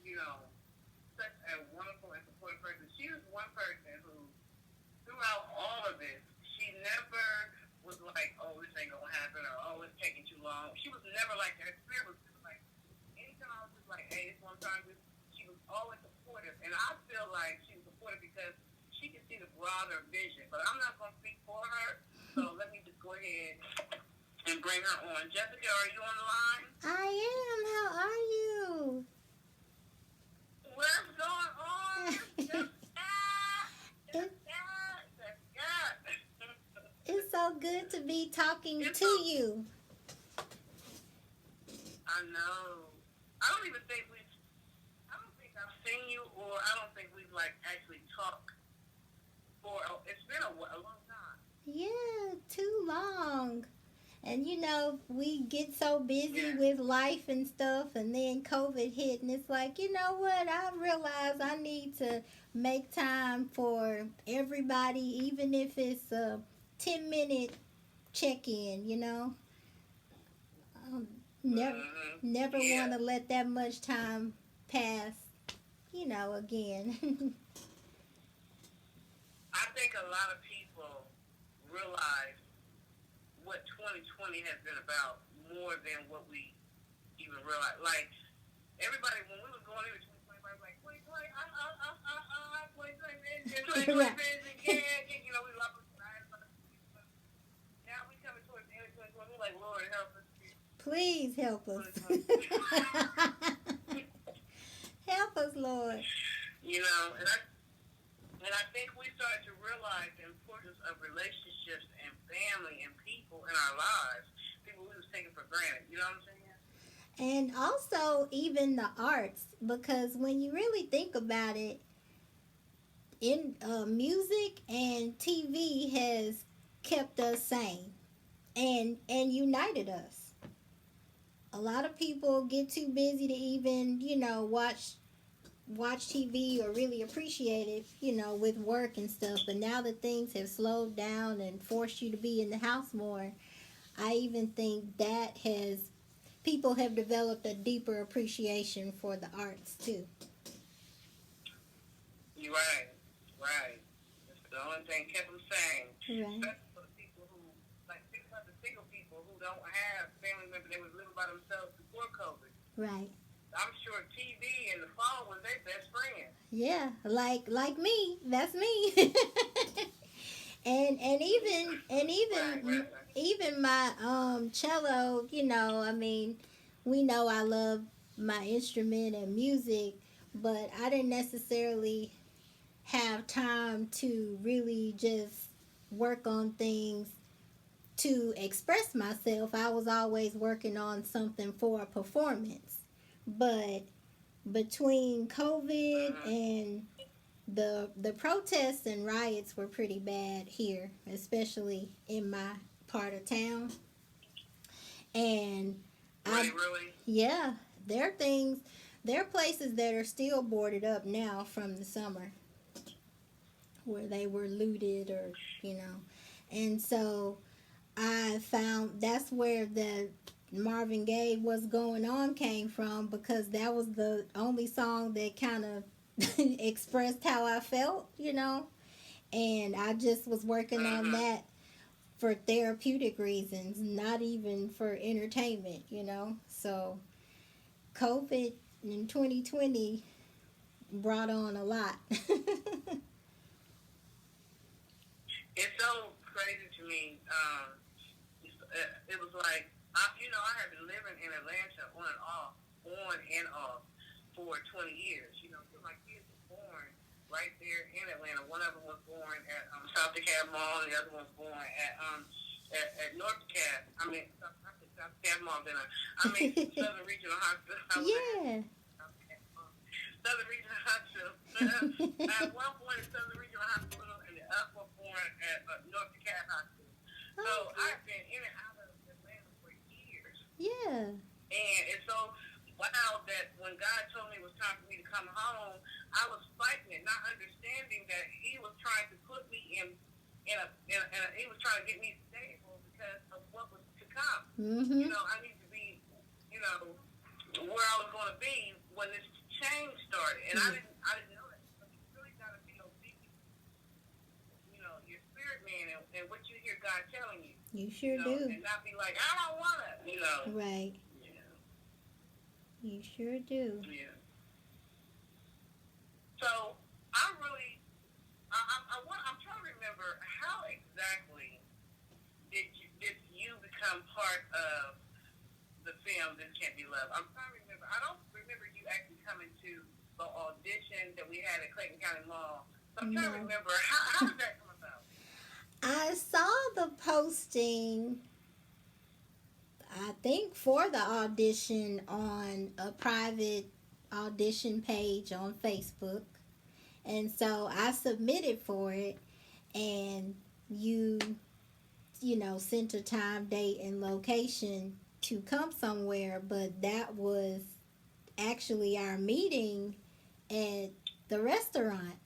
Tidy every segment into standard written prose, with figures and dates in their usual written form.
you know, such a wonderful and supportive person. She was one person who, throughout all of this, she never was like, oh, this ain't gonna happen, or oh, it's taking too long. She was never like that. Her spirit was just like, anytime I was just like, hey, it's one time, she was always supportive. And I feel like she was supportive because she could see the broader vision. But I'm not gonna speak for her, so let me just go ahead and bring her on. Jessica, are you on the line? I am. How are you? What's going on, Miss Jessica? It, Jessica. it's so good to be talking It's to so, you. I know. I don't even think we've, I don't think I've seen you, or I don't think we've like actually talked for, it's been a long time. Yeah, too long. And we get so busy Yeah. with life and stuff, and then COVID hit, and it's like, you know what? I realize I need to make time for everybody, even if it's a 10-minute check in, Um, never, Mm-hmm. never want Yeah. to let that much time pass, again. I think a lot of people realize what 2020 has been about more than what we even realize. Like, everybody, when we was going into 2020, everybody was like, 2020, 2020, Right. yeah, we love it. Now we coming towards the end of 2020, we're like, Lord, help us. Please help us. 2020. Help us, Lord. And I think we started to realize the importance of relationships and family and people in our lives. People we was taking for granted. You know what I'm saying? And also, even the arts, because when you really think about it, in music and TV has kept us sane and united us. A lot of people get too busy to even watch TV or really appreciate it, with work and stuff. But now that things have slowed down and forced you to be in the house more, I even think that people have developed a deeper appreciation for the arts too. You're right. Right. That's the only thing kept them sane. Right. Especially for the people who, like, think about the single people who don't have family members. They was living by themselves before COVID. Right. I'm sure TV and the phone was their best friend. Yeah, like me. That's me. and even and Right, even right, right. even my cello, I mean, we know I love my instrument and music, but I didn't necessarily have time to really just work on things to express myself. I was always working on something for a performance. But between COVID Mm-hmm. and the protests and riots were pretty bad here, especially in my part of town. And I Really, really. yeah, there are things there are places that are still boarded up now from the summer where they were looted or and so I found that's where the Marvin Gaye "What's Going On" came from, because that was the only song that kind of expressed how I felt, and I just was working on Mm-hmm. that for therapeutic reasons, not even for entertainment, So COVID in 2020 brought on a lot. It's so crazy to me. It was like, I had been living in Atlanta on and off for 20 years. So my kids were born right there in Atlanta. One of them was born at South DeKalb Mall, and the other one was born at North DeKalb. South DeKalb Mall. Southern Regional Hospital. I was at Yeah. Southern Regional Hospital. At one point, at Southern Regional Hospital, and the other one born at North DeKalb Hospital. So Okay. I've been in and out of Atlanta for years. Yeah. And it's so wild that when God told me it was time for me to come home, I was fighting it, not understanding that He was trying to put me He was trying to get me stable because of what was to come. Mhm. I need to be, where I was going to be when this change started, and I didn't know that. But you really gotta be obedient, your spirit man and what you hear God telling you. You sure do. And not be like, I don't wanna. Right. Yeah. You sure do. Yeah. So I'm trying to remember how exactly did you become part of the film This Can't Be Love. I'm trying to remember. I don't remember you actually coming to the audition that we had at Clayton County Law. So I'm trying to remember how did that come about? I saw the posting, I think, for the audition on a private audition page on Facebook. And so I submitted for it, and you sent a time, date, and location to come somewhere, but that was actually our meeting at the restaurant.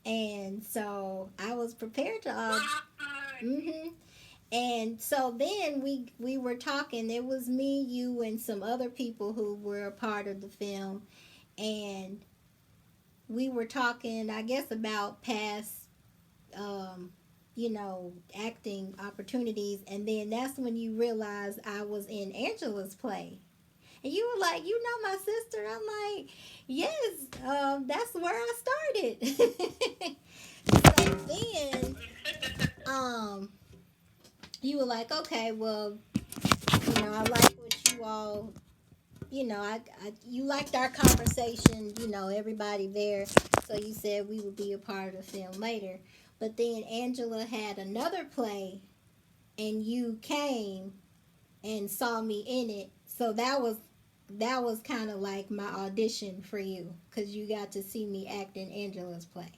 And so I was prepared to And so then we were talking. It was me, you, and some other people who were a part of the film, and we were talking, I guess, about past, acting opportunities. And then that's when you realized I was in Angela's play. And you were like, you know my sister? I'm like, yes, that's where I started. So then, you were like, okay, well, I like what you all, you liked our conversation, everybody there. So you said we would be a part of the film later. But then Angela had another play, and you came and saw me in it. So that was kind of like my audition for you, because you got to see me act in Angela's play.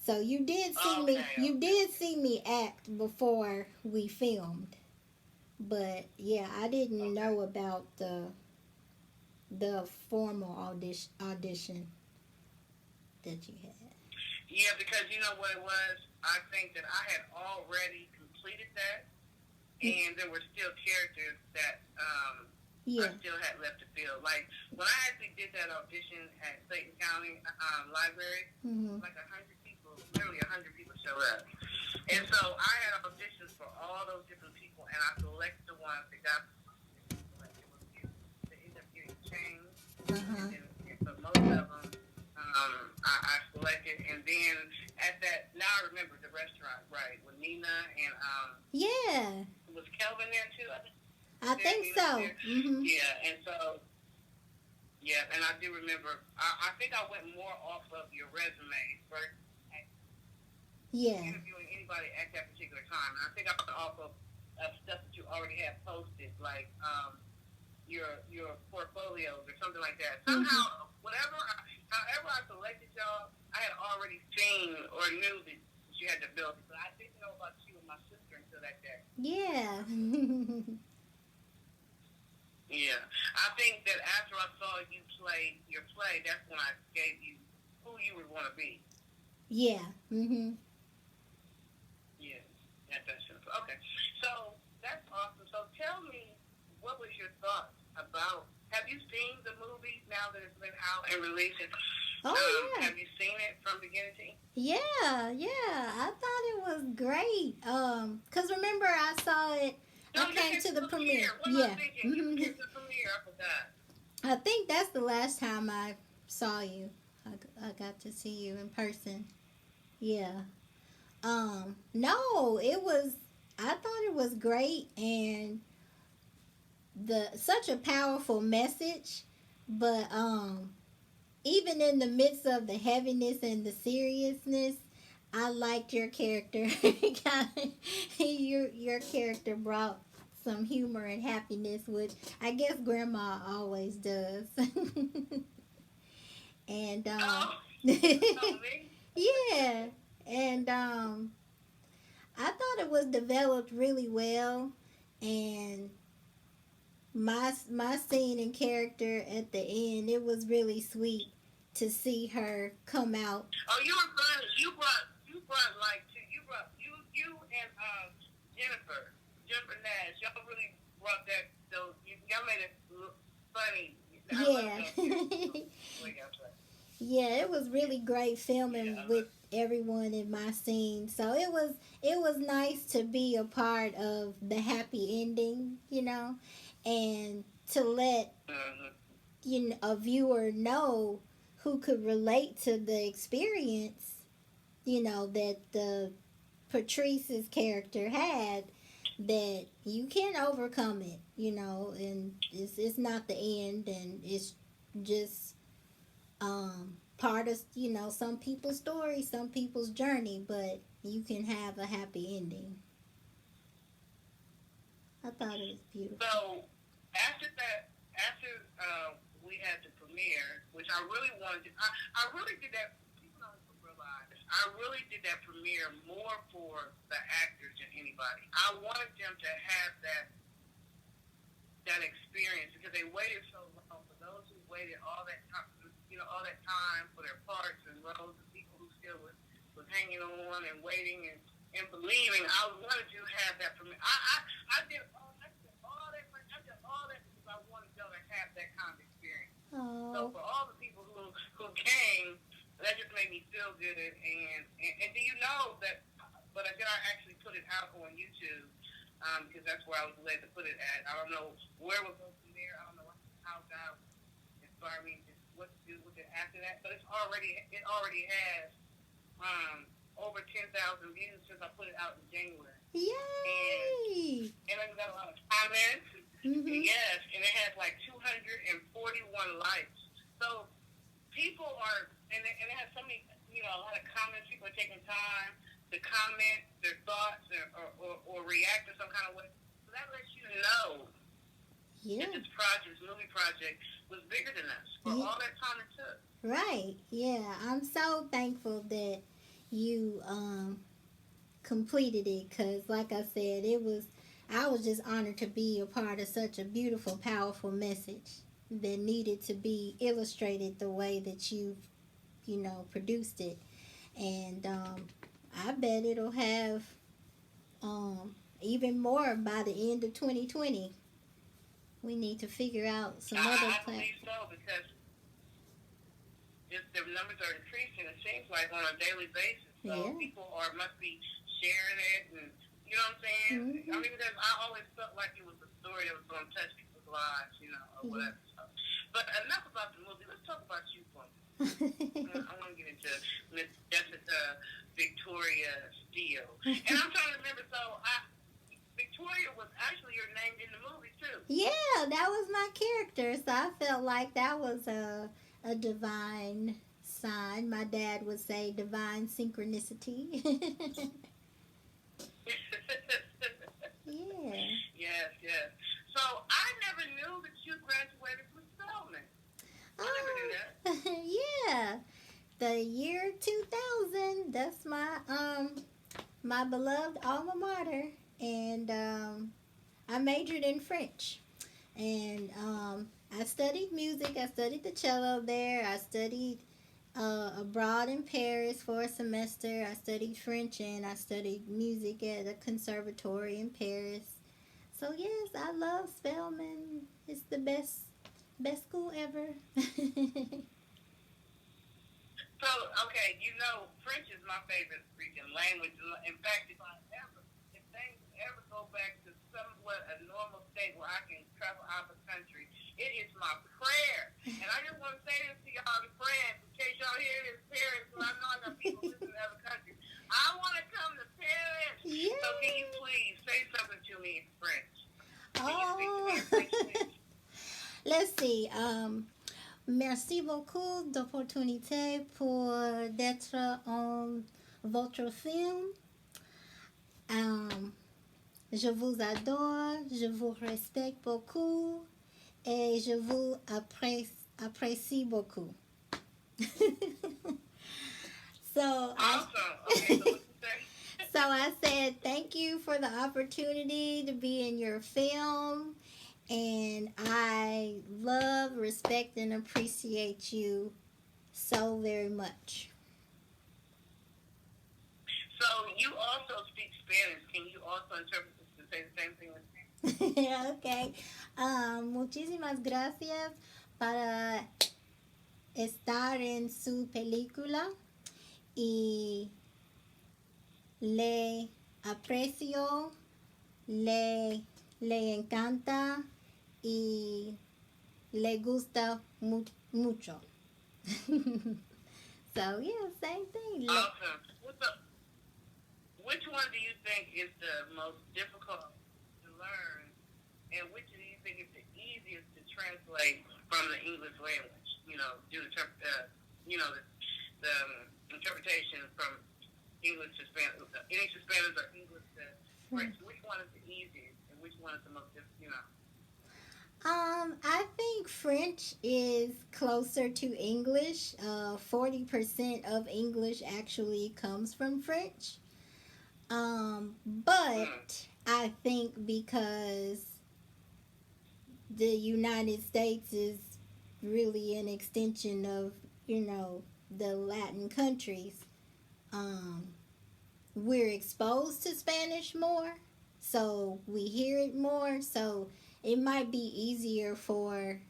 So you did see me act before we filmed. But yeah, I didn't know about the formal audition that you had. Yeah, because you know what it was? I think that I had already completed that, and there were still characters that I still had left to fill. Like, when I actually did that audition at Clayton County Library, like 100 people, literally 100 people showed up. And so I had auditions for all those different people, and I selected the ones that got selected. They ended up getting changed, but most of them I selected. And then at that, now I remember the restaurant, right, with Nina and was Kelvin there too? I think so. Yeah, and so, and I do remember, I think I went more off of your resume versus interviewing anybody at that particular time. And I think I went off of stuff that you already have posted, like your portfolios or something like that. Somehow, however I selected y'all, I had already seen or knew that you had the ability, but I didn't know about you and my sister until that day. Yeah. Yeah. I think that after I saw you play your play, that's when I gave you who you would want to be. Yeah. Yeah. That's simple. Okay. So that's awesome. So tell me, what was your thoughts about? Have you seen the movie now that it's been out and released? Have you seen it from beginning to end? Yeah. I thought it was great. 'Cause remember I saw it. I came to the premiere. What am I thinking? You came to the premiere. I forgot. I think that's the last time I saw you. I got to see you in person. Yeah. No, I thought it was great, and such a powerful message, but even in the midst of the heaviness and the seriousness, I liked your character. Your character brought some humor and happiness, which I guess Grandma always does. And yeah, and I thought it was developed really well, and my scene and character at the end, it was really sweet to see her come out. Oh, you were funny. You brought like you and Jennifer Nash. Y'all really brought that. So y'all made it funny. I love Yeah. those characters. What you got to say? Yeah, it was really great Yeah, filming I with love. everyone in my scene. So it was nice to be a part of the happy ending, and to let Mm-hmm. a viewer know who could relate to the experience, that the Patrice's character had, that you can overcome it, and it's not the end, and it's just part of some people's story, some people's journey, but you can have a happy ending. I thought it was beautiful. So after that, after we had the premiere, which I really wanted, I really did that. People don't realize I really did that premiere more for the actors than anybody. I wanted them to have that experience because they waited so long. For those who waited all that time, all that time for their parts and roles, the people who still was hanging on and waiting and believing. I wanted to have that for me. I did all that because I wanted them to have that kind of experience. So Oh, for all the people who came, that just made me feel good. And do you know that? But then I actually put it out on YouTube because that's where I was led to put it at. I don't know where we'll go from there. I don't know how God inspired me to what to do with it after that. But it already has over 10,000 views since I put it out in January, and yay! and I got a lot of comments. Mhm. Yes, and it has like 241 likes. So people are, and it has so many, a lot of comments. People are taking time to comment their thoughts or react in some kind of way. So that lets you know that Yeah. this movie project, was bigger than us for Yeah. all that time it took. Right. Yeah. I'm so thankful that you completed it, cuz like I said, I was just honored to be a part of such a beautiful, powerful message that needed to be illustrated the way that you produced it. And I bet it'll have even more by the end of 2020. We need to figure out some other I platform. believe so because just the numbers are increasing. It seems like on a daily basis. So Yeah. people must be sharing it, and you know what I'm saying. I Hmm. mean, because I always felt like it was a story that was going to touch people's lives, or Yeah. whatever. So, but enough about the movie. Let's talk about you for a minute. I want to get into Miss Jessica Victoria Steele, and I'm trying to remember. So Victoria was actually your name in the movie too. Yeah, that was my character. So I felt like that was a divine sign. My dad would say divine synchronicity. Yeah. Yes, yes. So I never knew that you graduated from Spelman. I never knew that. Yeah. The year 2000, that's my beloved alma mater, and I majored in French. And I studied music. I studied the cello there. I studied abroad in Paris for a semester. I studied French, and I studied music at a conservatory in Paris. So yes, I love Spelman. It's the best school ever. So, okay, French is my favorite freaking language. In fact, if things ever go back to somewhat a normal state where I can travel out of the country, it is my prayer. And I just want to say this to y'all in France, in case y'all hear this, Paris, because I know I got people listening in other countries. I want to come to Paris. So can you Yay! please say something to me in French? Can you speak to me Oh, in French, please? let's see. Merci beaucoup d'opportunité pour d'être en votre film. Um, je vous adore, je vous respecte beaucoup et je vous apprécie beaucoup. so I Awesome. Okay, so what you say? so I said thank you for the opportunity to be in your film, and I love, respect, and appreciate you so very much. So you also speak Spanish. Can you also interpret this to say the same thing? Ok. Muchísimas gracias para estar en su película y le aprecio, le encanta y le gusta mucho. So yeah, same thing. Awesome. Which one do you think is the most difficult to learn, and which do you think is the easiest to translate from the English language? You know, do the interpretation from English to Spanish, English to Spanish or English to French. Which one is the easiest, and which one is the most difficult? You know. I think French is closer to English. 40% of English actually comes from French. But I think because the United States is really an extension of, the Latin countries, um, we're exposed to Spanish more. So we hear it more. So it might be easier for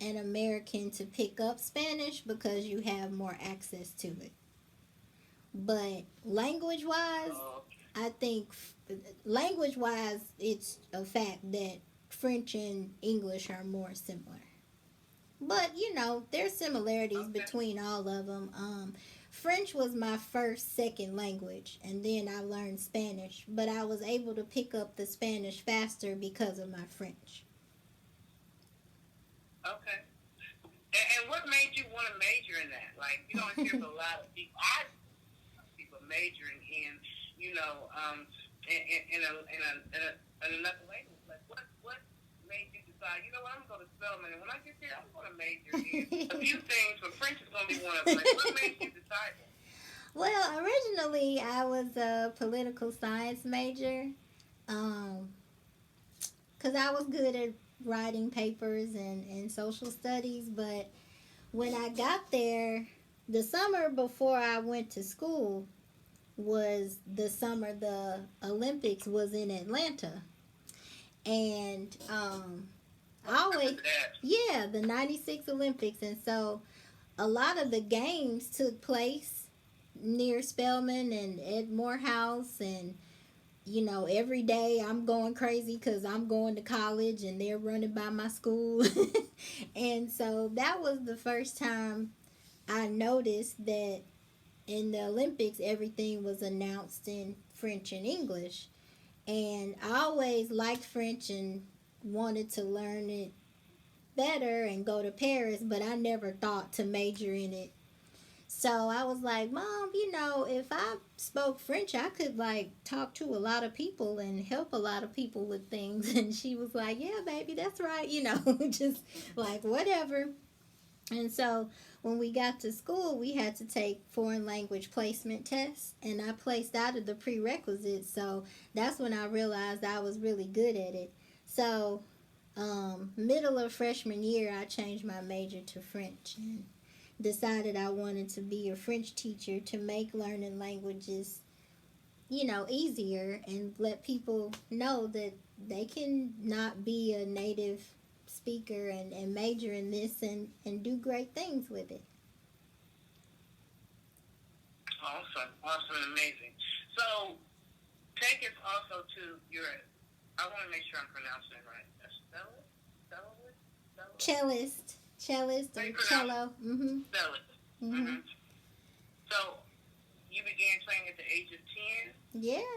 an American to pick up Spanish because you have more access to it. But language wise, I think language wise, it's a fact that French and English are more similar. But there's similarities between all of them. French was my first second language, and then I learned Spanish. But I was able to pick up the Spanish faster because of my French. Okay. And what made you want to major in that? Like, you don't hear a lot of people. I people majoring in, in another language. Like, what made you decide? You know what? I'm going to Spelman, and when I get there, I'm going to major in a few things. But French is going to be one of them. Like, what made you decide that? Well, originally I was a political science major, because I was good at writing papers and social studies. But when I got there, the summer before I went to school was the summer the Olympics was in Atlanta. And the 96 Olympics. And so a lot of the games took place near Spelman and Ed Morehouse, and every day I'm going crazy because I'm going to college and they're running by my school. And so that was the first time I noticed that in the Olympics everything was announced in French and English. And I always liked French and wanted to learn it better and go to Paris, but I never thought to major in it. So I was like, Mom, if I spoke French, I could talk to a lot of people and help a lot of people with things. And she was like, yeah, baby, that's right. Just whatever. And so when we got to school, we had to take foreign language placement tests, and I placed out of the prerequisites. So that's when I realized I was really good at it. So middle of freshman year, I changed my major to French and decided I wanted to be a French teacher to make learning languages, easier, and let people know that they can not be a native speaker and major in this and do great things with it. Awesome, amazing. So take us also to your, I want to make sure I'm pronouncing it right. Cellist or cello. Mm-hmm. Cellist. Mm-hmm. So you began playing at the age of 10? Yeah.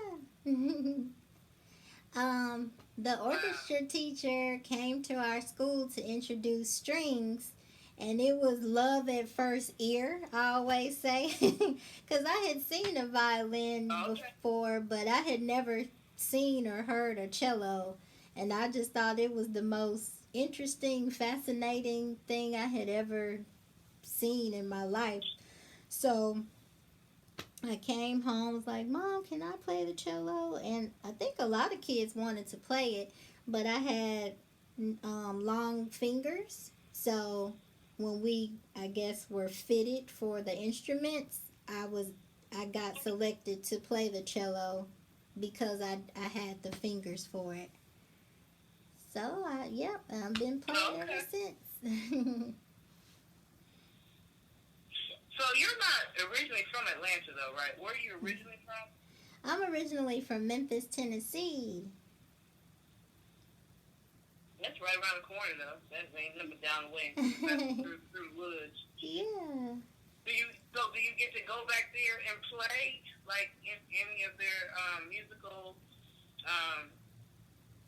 The orchestra teacher came to our school to introduce strings, and it was love at first ear, I always say, because I had seen a violin before, but I had never seen or heard a cello, and I just thought it was the most interesting, fascinating thing I had ever seen in my life. So I came home, was like, Mom, can I play the cello? And I think a lot of kids wanted to play it, but I had long fingers. So when we, I guess, were fitted for the instruments, I got selected to play the cello because I had the fingers for it. So I've been playing ever since. So you're not originally from Atlanta, though, right? Where are you originally from? I'm originally from Memphis, Tennessee. That's right around the corner, though. That ain't nothing down the way. That's through the woods. Yeah. Do you get to go back there and play like in any of their musical? Um,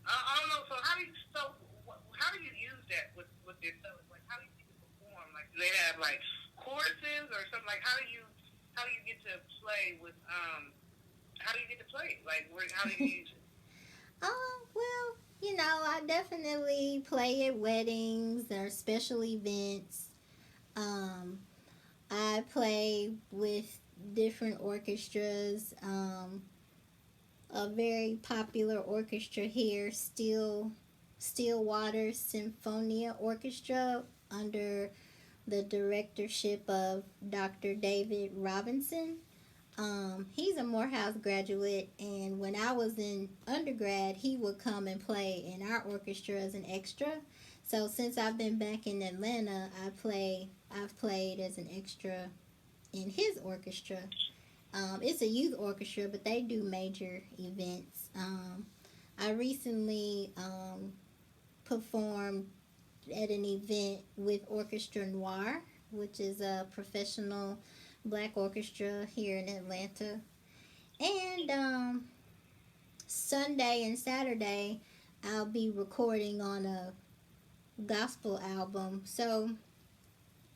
I don't know. So how do you use that with their stuff? Like how do you perform? Like do they have like choruses or something? Like how do you get to play with how do you get to play? Like how do you use it? Well, I definitely play at weddings or special events. Um, I play with different orchestras. A very popular orchestra here, Stillwater Symphonia Orchestra, under the directorship of Dr. David Robinson. He's a Morehouse graduate, and when I was in undergrad, he would come and play in our orchestra as an extra. So since I've been back in Atlanta, I've played as an extra in his orchestra. It's a youth orchestra, but they do major events. I recently performed at an event with Orchestra Noir, which is a professional black orchestra here in Atlanta. And Sunday and Saturday, I'll be recording on a gospel album. So,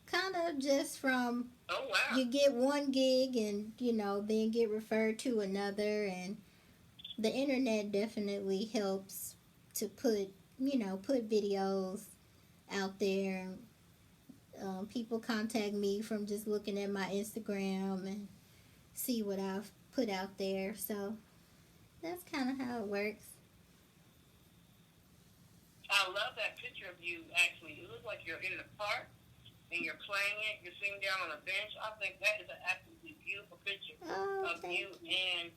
kind of just from Oh wow! you get one gig and then get referred to another, and the internet definitely helps to put videos out there. People contact me from just looking at my Instagram and see what I've put out there. So that's kind of how it works. I love that picture of you. Actually, it looks like you're in the park and you're playing it. You're sitting down on a bench. I think that is an absolutely beautiful picture Oh, of you. And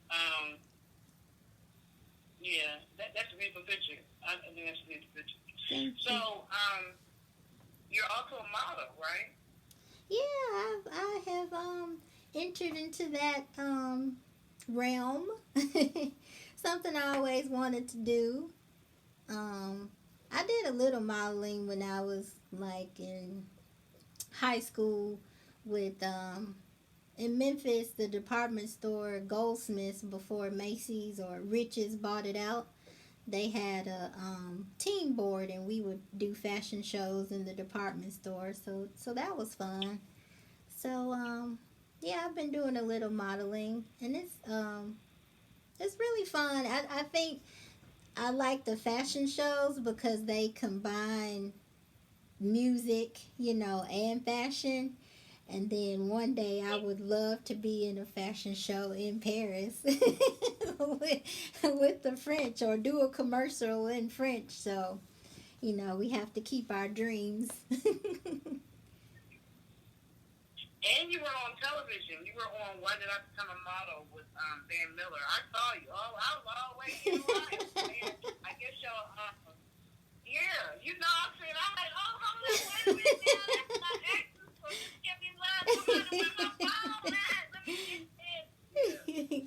yeah, that's a beautiful picture. I think that's a beautiful picture. thank So, you. you're also a model, right? Yeah, I have entered into that realm. Something I always wanted to do. I did a little modeling when I was like in high school with in Memphis, the department store Goldsmiths, before Macy's or Rich's bought it out. They had a team board, and we would do fashion shows in the department store. So that was fun. So yeah, I've been doing a little modeling, and it's really fun. I think I like the fashion shows because they combine music, and fashion. And then one day I would love to be in a fashion show in Paris with the French, or do a commercial in French. So, we have to keep our dreams. And you were on television. You were on Why Did I Become a Model with Van Miller. I saw you. Oh, I was all the way in line. Man, I guess y'all, yeah, I said, I'm like, oh, hold on, wait a minute now. That's my actress. So just give me love. I'm trying to win my phone. Let me get this.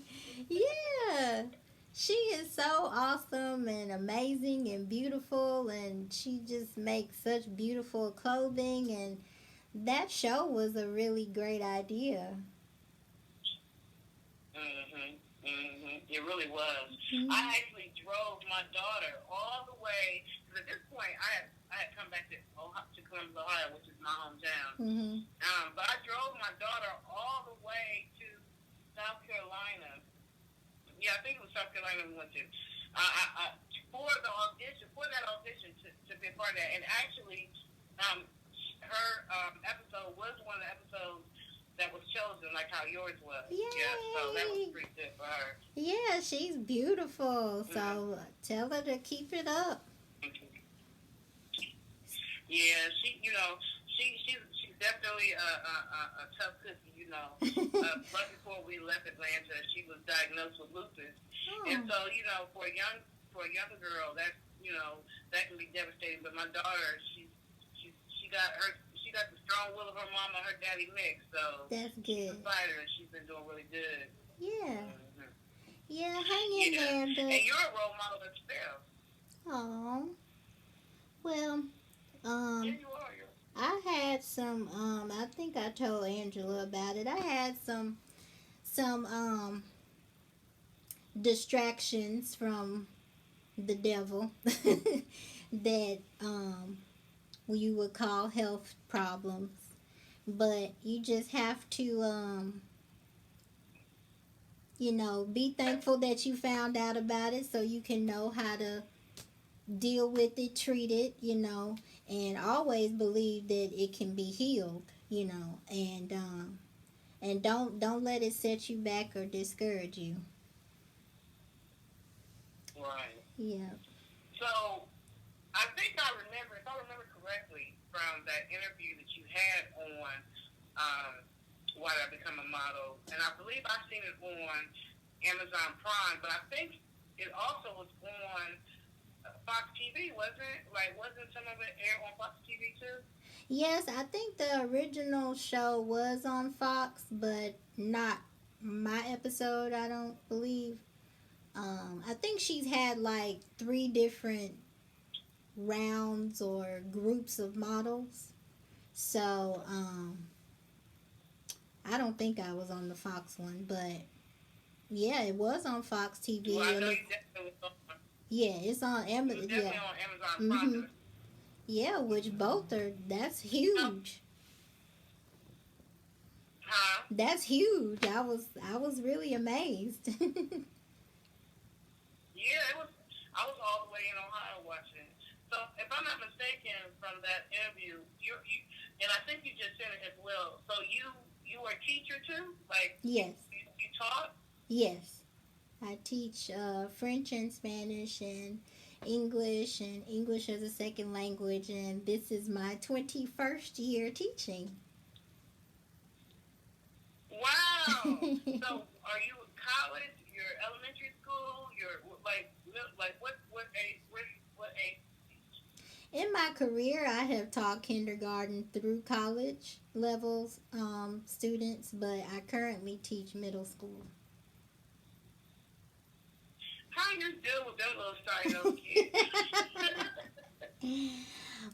Yeah. She is so awesome and amazing and beautiful, and she just makes such beautiful clothing, and that show was a really great idea. It really was. Mm-hmm. I actually drove my daughter all the way, because at this point I had come back to Columbus, Ohio, which is my hometown. Mm-hmm. But I drove my daughter all the way to South Carolina. Yeah, I think it was South Carolina we went to. For that audition to be a part of that. And actually, her episode was one of the episodes that was chosen, like how yours was. Yay. Yeah, so that was pretty good for her. Yeah, she's beautiful. So tell her to keep it up. Yeah, she's definitely a tough cookie, But before we left Atlanta, she was diagnosed with lupus, and so for a young girl, that that can be devastating. But my daughter, she She got the strong will of her mama and her daddy mixed. So That's she's a good. fighter, and she's been doing really good. Yeah. Mm-hmm. Yeah, hang in Yeah, there, and you're a role model yourself. but oh, well, Yeah, um, you are. I had some I think I told Angela about it. I had some distractions from the devil that you would call health problems. But you just have to be thankful that you found out about it so you can know how to deal with it, treat it, and always believe that it can be healed, and don't let it set you back or discourage you. Right. Yeah. So I think if I remember correctly, from that interview that you had on um, Why Did I Become a Model, and I believe I seen it on Amazon Prime, but I think it also was on Fox TV, wasn't it? Like, wasn't some of it air on Fox TV too? Yes, I think the original show was on Fox, but not my episode, I don't believe. I think she's had like three different rounds or groups of models. So, I don't think I was on the Fox one, but yeah, it was on Fox Well, TV, I and know it, you definitely was on. yeah, it's on You was Amazon. Yeah, definitely on Amazon mhm, Prime. yeah, which both are that's Oh, huge. huh? That's huge. I was really amazed. Yeah, it was. I was all the way in Ohio watching it. So, if I'm not mistaken, from that interview, and I think you just said it as well. So you were a teacher too, like Yes, you taught. yes. I teach French and Spanish and English as a second language, and this is my 21st year teaching. Wow. So, are you college? Your elementary school? Your like what age? What age? In my career, I have taught kindergarten through college levels students, but I currently teach middle school. How you deal with them little starting those kids?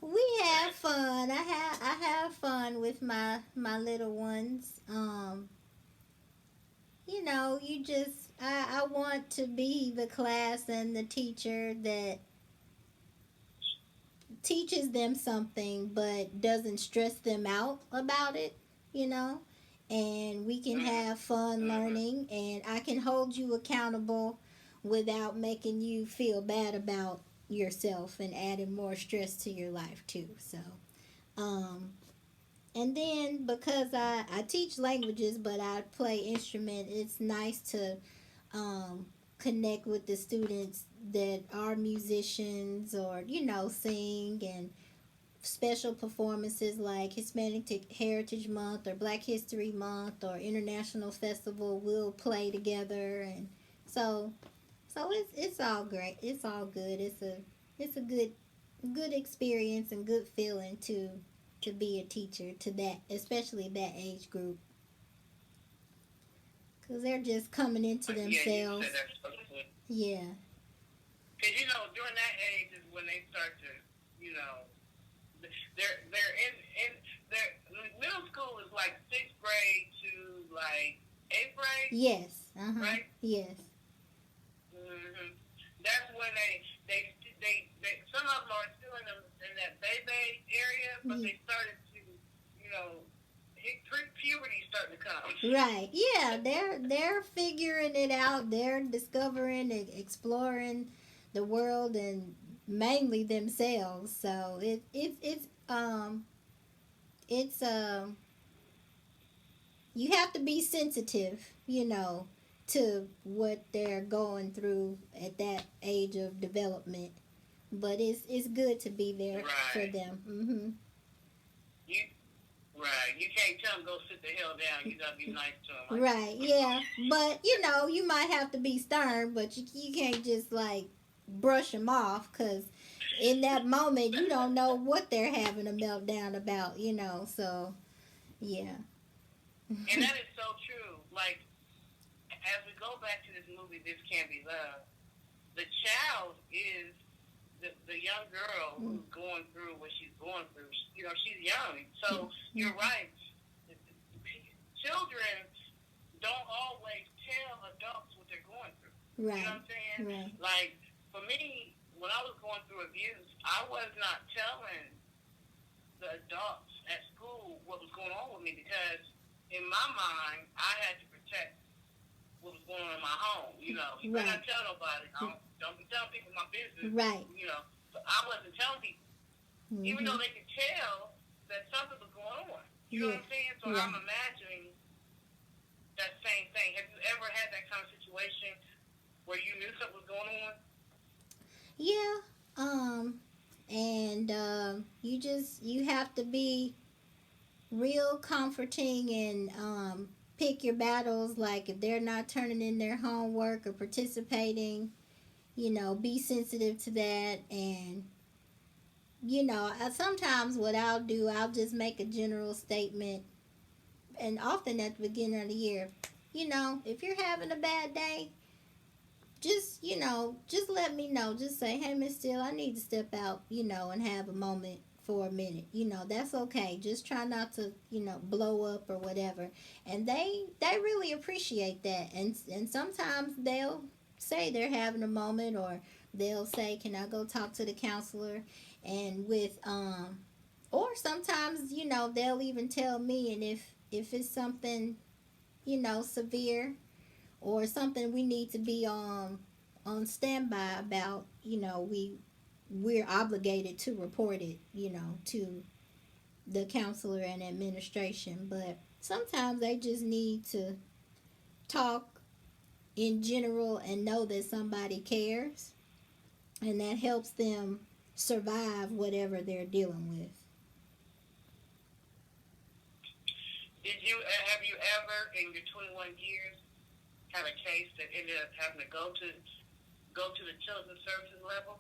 We have fun. I have fun with my little ones. You just I want to be the class and the teacher that teaches them something but doesn't stress them out about it, you know? And we can Mm-hmm. have fun Mm-hmm. learning, and I can hold you accountable without making you feel bad about yourself and adding more stress to your life too. So, um and then because I teach languages but I play instrument, it's nice to um, connect with the students that are musicians or sing, and special performances like Hispanic Heritage Month or Black History Month or International Festival will play together, and so it's all great. It's all good. It's a good experience and good feeling to be a teacher to that, especially that age group, because they're just coming into Yeah, you said themselves. that's so good. Yeah. Because during that age is when they start to, you know, they're in their middle school is like sixth grade to like eighth grade, Yes. right? Yes. Mm-hmm. That's when they some of them are still in that baby area, but Ye- they started to, you know, puberty starting to come. Right. Yeah. They're figuring it out. They're discovering and exploring the world and mainly themselves. So it's you have to be sensitive, to what they're going through at that age of development. But it's good to be there for Right. them. Mhm. You right. You can't tell them go sit the hell down. You gotta be nice to them. Like, Right, yeah. But, you might have to be stern, but you can't just, like, brush them off, because in that moment you don't know what they're having a meltdown about, so yeah. And that is so true. Like, as we go back to this movie, This Can't Be Love, the child is the young girl who's going through what she's going through. She's young. So you're right. Children don't always tell adults what they're going through. Right. You know what I'm saying? Right. Like, for me, when I was going through abuse, I was not telling the adults at school what was going on with me, because in my mind, I had to protect what was going on in my home. You better not tell nobody. Don't be telling people my business. Right. But I wasn't telling people, even though they could tell that something was going on. You know what I'm saying? So I'm imagining that same thing. Have you ever had that kind of situation where you knew something was going on? Yeah. And you have to be real comforting and pick your battles. Like, if they're not turning in their homework or participating, be sensitive to that. And sometimes what I'll do, I'll just make a general statement, and often at the beginning of the year, if you're having a bad day, just let me know. Just say, hey, Miss Steele, I need to step out, and have a moment for a minute. That's okay. Just try not to, blow up or whatever. And they really appreciate that. And sometimes they'll say they're having a moment, or they'll say, can I go talk to the counselor? And or sometimes, they'll even tell me, and if it's something, severe, or something we need to be on standby about, we're obligated to report it, to the counselor and administration. But sometimes they just need to talk in general and know that somebody cares, and that helps them survive whatever they're dealing with. Have you ever in your 21 years had a case that ended up having to go to the children's services level?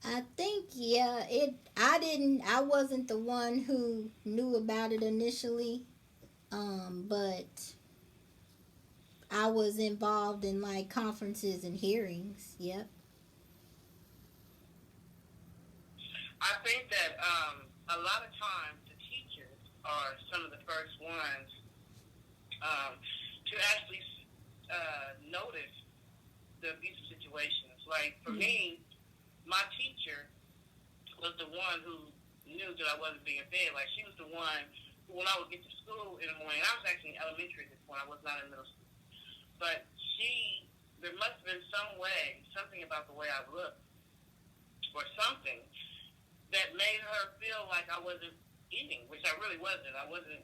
I think, yeah, I wasn't the one who knew about it initially, but I was involved in, like, conferences and hearings. Yep. I think that a lot of times the teachers are some of the first ones to actually notice the abusive situations. Like, for me, my teacher was the one who knew that I wasn't being fed. Like, she was the one who, when I would get to school in the morning, I was actually in elementary at this point, I was not in middle school. But there must have been something about the way I looked, or something, that made her feel like I wasn't eating, which I really wasn't. I wasn't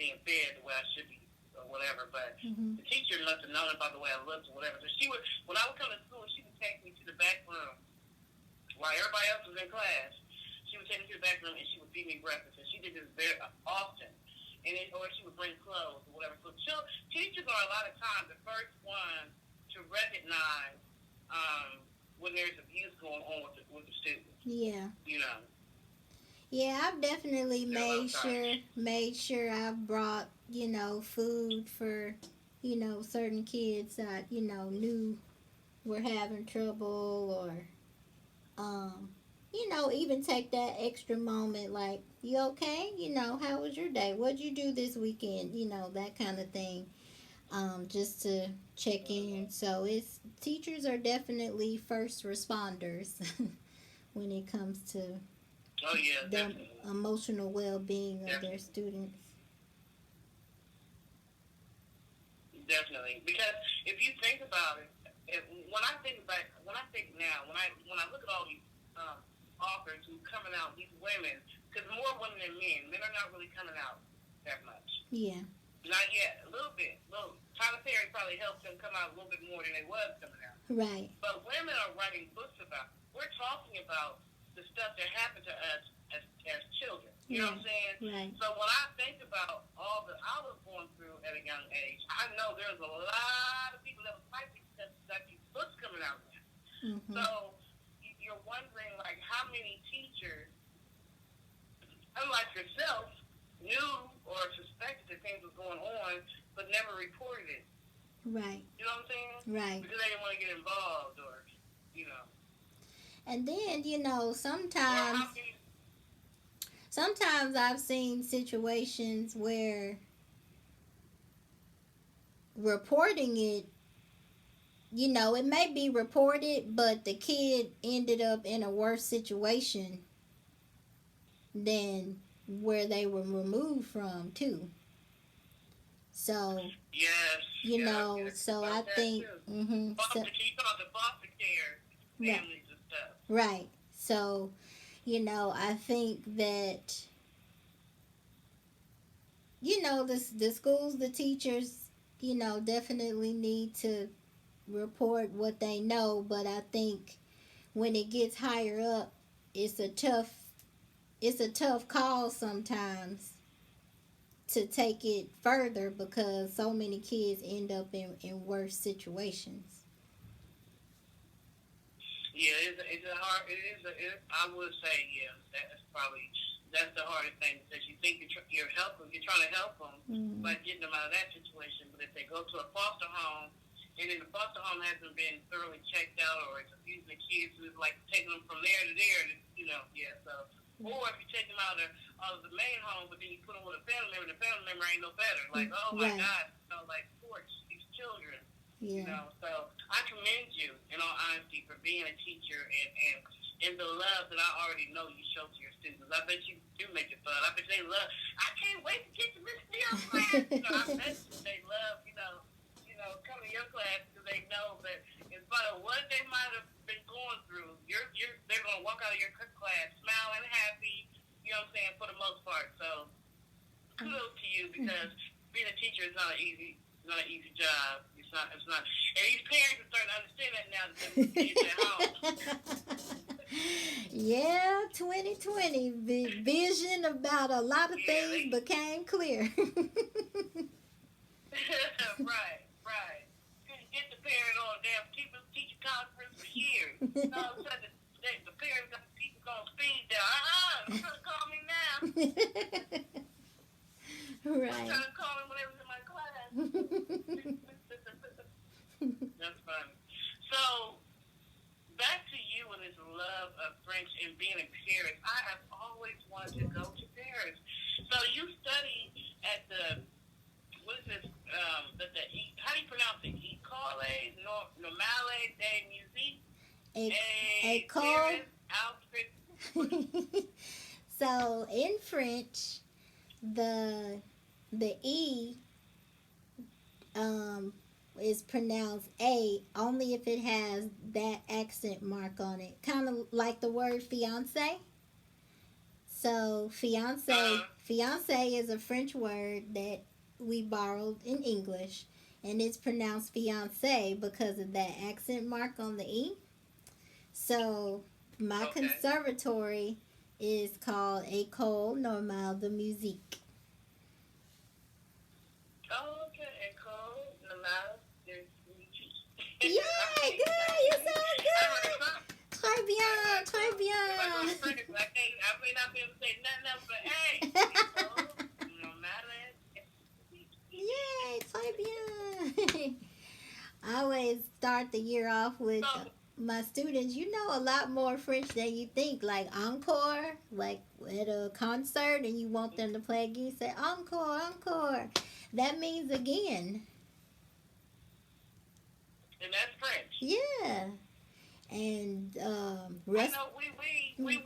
being fed the way I should be, or whatever. But the teacher must have known about the way I looked, or whatever. So when I would come to school, she would take me to the back room while everybody else was in class. She would take me to the back room and she would feed me breakfast. And she did this very often. Or she would bring clothes or whatever. So teachers are a lot of times the first ones to recognize when there's abuse going on with the students. Yeah. Yeah, I've definitely made sure I've brought, food for, certain kids that, knew were having trouble, or even take that extra moment, like, you okay? How was your day? What'd you do this weekend? That kind of thing. Just to check in. So teachers are definitely first responders when it comes to the emotional well-being of their students. Definitely, because if you think about it, when I think now, when I look at all these authors who coming out, these women, because more women than men are not really coming out that much. Yeah. Not yet. A little bit. Tyler Perry probably helped them come out a little bit more than they was coming out. Right. But women are writing books about it. We're talking about the stuff that happened to us as children. You know what I'm saying? Right. So when I think about all that I was going through at a young age, I know there's a lot of people that was fighting because like these books coming out now. Mm-hmm. So you're wondering, like, how many teachers, unlike yourself, knew or suspected that things was going on, but never reported it. Right. You know what I'm saying? Right. Because they didn't want to get involved, or you know. And then, you know, sometimes I've seen situations where reporting it, you know, it may be reported, but the kid ended up in a worse situation than where they were removed from, too. So, Yes. you know, so I think, you talk the foster care families and stuff. Right. So, you know, I think that, you know, the schools, the teachers, you know, definitely need to report what they know, but I think when it gets higher up, it's a tough call sometimes to take it further because so many kids end up in worse situations. Yeah, it's a hard. I would say, yeah, that's the hardest thing because you think you're helping, you're trying to help them by getting them out of that situation, but if they go to a foster home and then the foster home hasn't been thoroughly checked out, or it's abusing the kids, who's like taking them from there to there, you know, yeah. So, or if you take them out of the main home, but then you put them with a family member, the family member ain't no better. Like, oh my God, you know, like poor these children. Yeah. You know, so I commend you, in all honesty, for being a teacher and the love that I already know you show to your students. I bet you do make it fun. I bet they love. I can't wait to get to Miss Neal's class. You know, I bet they love, coming to your class because they know that in spite of what they might have been going through, they're gonna walk out of your class smiling, happy. You know what I'm saying, for the most part. So kudos to you because being a teacher is not an easy job. It's not. And these parents are starting to understand that now that they're kids at home. Yeah, 2020 vision about a lot of things became clear. Right. Couldn't get the parent on a damn teacher conference for years. All of a sudden, the parents got the teachers on speed dial. They're trying to call me now. Right. They're trying to call me when they was in my class. That's funny. So, back to you and this love of French and being in Paris. I have always wanted to go to Paris. So you study at what is this? How do you pronounce it? École Normale des Musiques. École. So in French, the E is pronounced A only if it has that accent mark on it. Kind of like the word fiance. So fiance is a French word that we borrowed in English, and it's pronounced fiance because of that accent mark on the E. So my conservatory is called École Normale de Musique. Oh, okay. École Normale de Musique. Yay, girl, you sound good. Très bien, très bien. I may not be able to say nothing else, but hey, Normale. Yay, très bien. I always start the year off with my students. You know a lot more French than you think. Like encore, like at a concert, and you want them to play again. You say encore, encore. That means again. And that's French. Yeah. And I know we. That's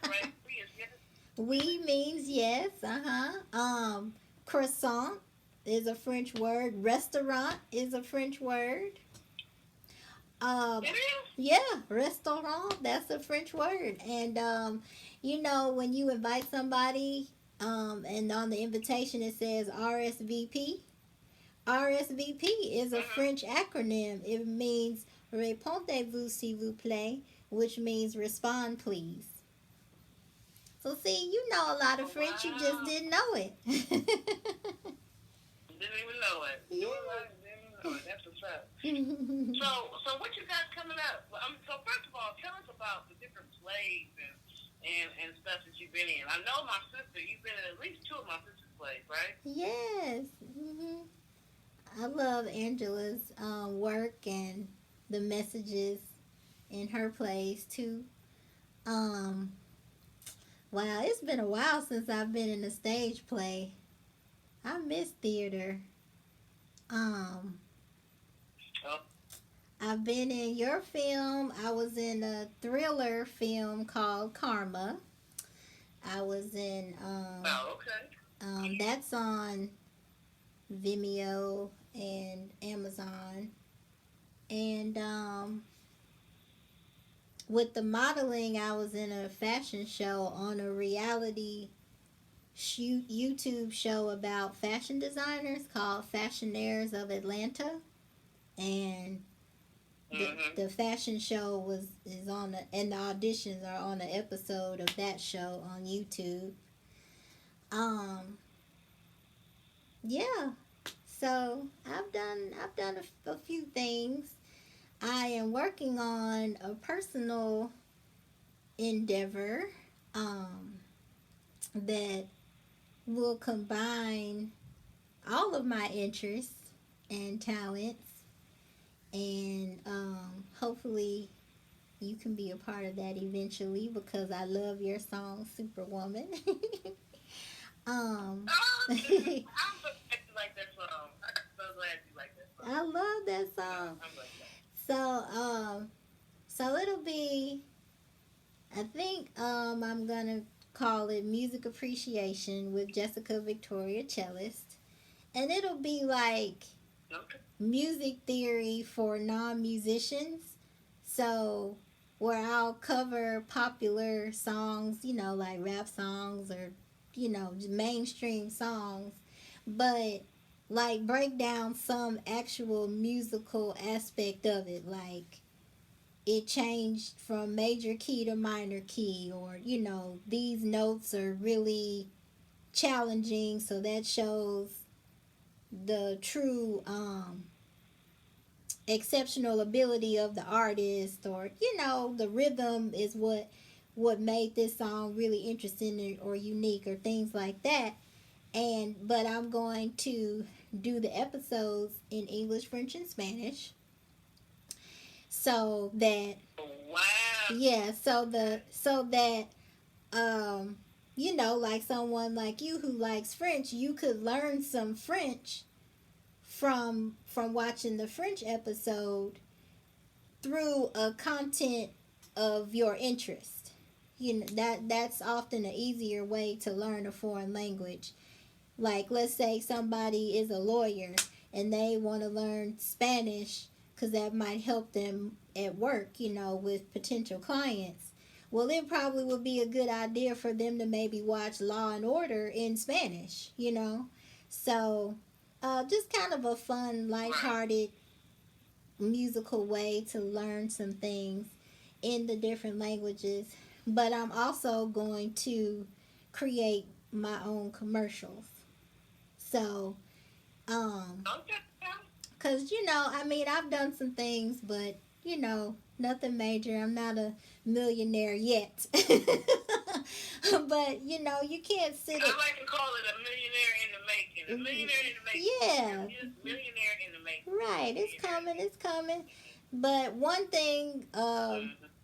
right. We means yes. Croissant is a French word. Restaurant is a French word. It is? Yeah, restaurant, that's a French word. And you know, when you invite somebody, and on the invitation it says RSVP. RSVP is a French acronym. It means Répondez-vous s'il vous plaît, which means respond please. So see, you know a lot of Oh, French, you just wow. didn't know it. Didn't even know it. Yeah. Didn't even know it. That's what's up. So what you got coming up? So first of all, tell us about the different plays and stuff that you've been in. I know my sister. You've been in at least two of my sister's plays, right? Yes. I love Angela's work and the messages in her plays too. Um, wow, it's been a while since I've been in a stage play. I miss theater. Um, Oh, I've been in your film. I was in a thriller film called Karma. I was in okay. that's on Vimeo and Amazon. And with the modeling, I was in a fashion show on a reality shoot YouTube show about fashion designers called Fashionaires of Atlanta. And the fashion show is on and the auditions are on an episode of that show on YouTube. Um, yeah. So I've done a few things. I am working on a personal endeavor that will combine all of my interests and talents, and hopefully you can be a part of that eventually because I love your song Superwoman. um I'm so glad you like that song. I'm so glad you like that song. I love that song. I'm like that. So it'll be, I think I'm gonna call it Music Appreciation with Jessica Victoria Cellist. And it'll be like Okay. music theory for non-musicians. So where I'll cover popular songs, like rap songs or mainstream songs, but like break down some actual musical aspect of it, like it changed from major key to minor key, or these notes are really challenging, so that shows the true exceptional ability of the artist, or the rhythm is what made this song really interesting or unique, or things like that. But I'm going to do the episodes in English, French, and Spanish, so that Wow. yeah, so that like someone like you who likes French, you could learn some French from watching the French episode through a content of your interest. That's often an easier way to learn a foreign language. Like, let's say somebody is a lawyer and they want to learn Spanish because that might help them at work, with potential clients. Well, it probably would be a good idea for them to maybe watch Law and Order in Spanish. So, just kind of a fun, lighthearted, musical way to learn some things in the different languages. But I'm also going to create my own commercials. So, Okay. because, I've done some things, but, nothing major. I'm not a millionaire yet. But, you can't sit I like to call it a millionaire in the making. A millionaire in the making. Yeah. Millionaire in the making. Right. It's coming. But one thing,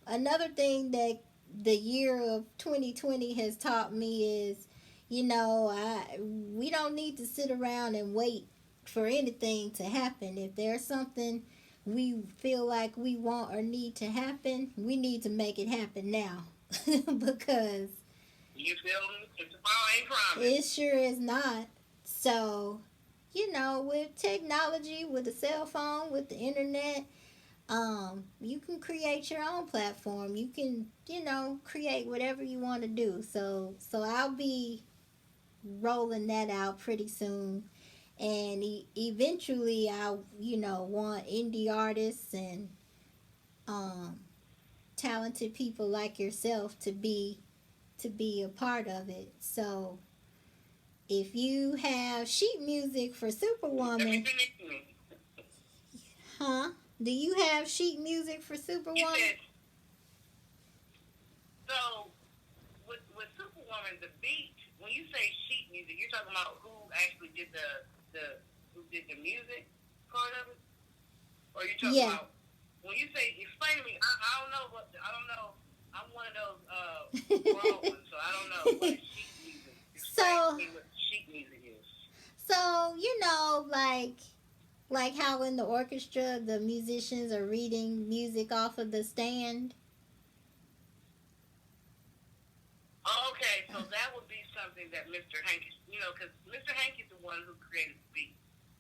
another thing that the year of 2020 has taught me is, we don't need to sit around and wait for anything to happen. If there's something we feel like we want or need to happen, we need to make it happen now. Because you feel me? If tomorrow ain't promised. it sure is not. So, with technology, with the cell phone, with the internet, you can create your own platform. You can, create whatever you want to do. So I'll be rolling that out pretty soon. And eventually I, want indie artists and talented people like yourself to be a part of it. So if you have sheet music for Superwoman, huh? Do you have sheet music for Superwoman? So with Superwoman, the beat. When you say sheet music, you're talking about who actually did the music part of it, or you talking about when you say explain to me? I don't know I don't know. I'm one of those raw ones, so I don't know what is sheet music. Explain to me what sheet music is. So like how in the orchestra the musicians are reading music off of the stand. Okay, so that would be something that Mr. Hank, because Mr. Hank is the one who created the beat.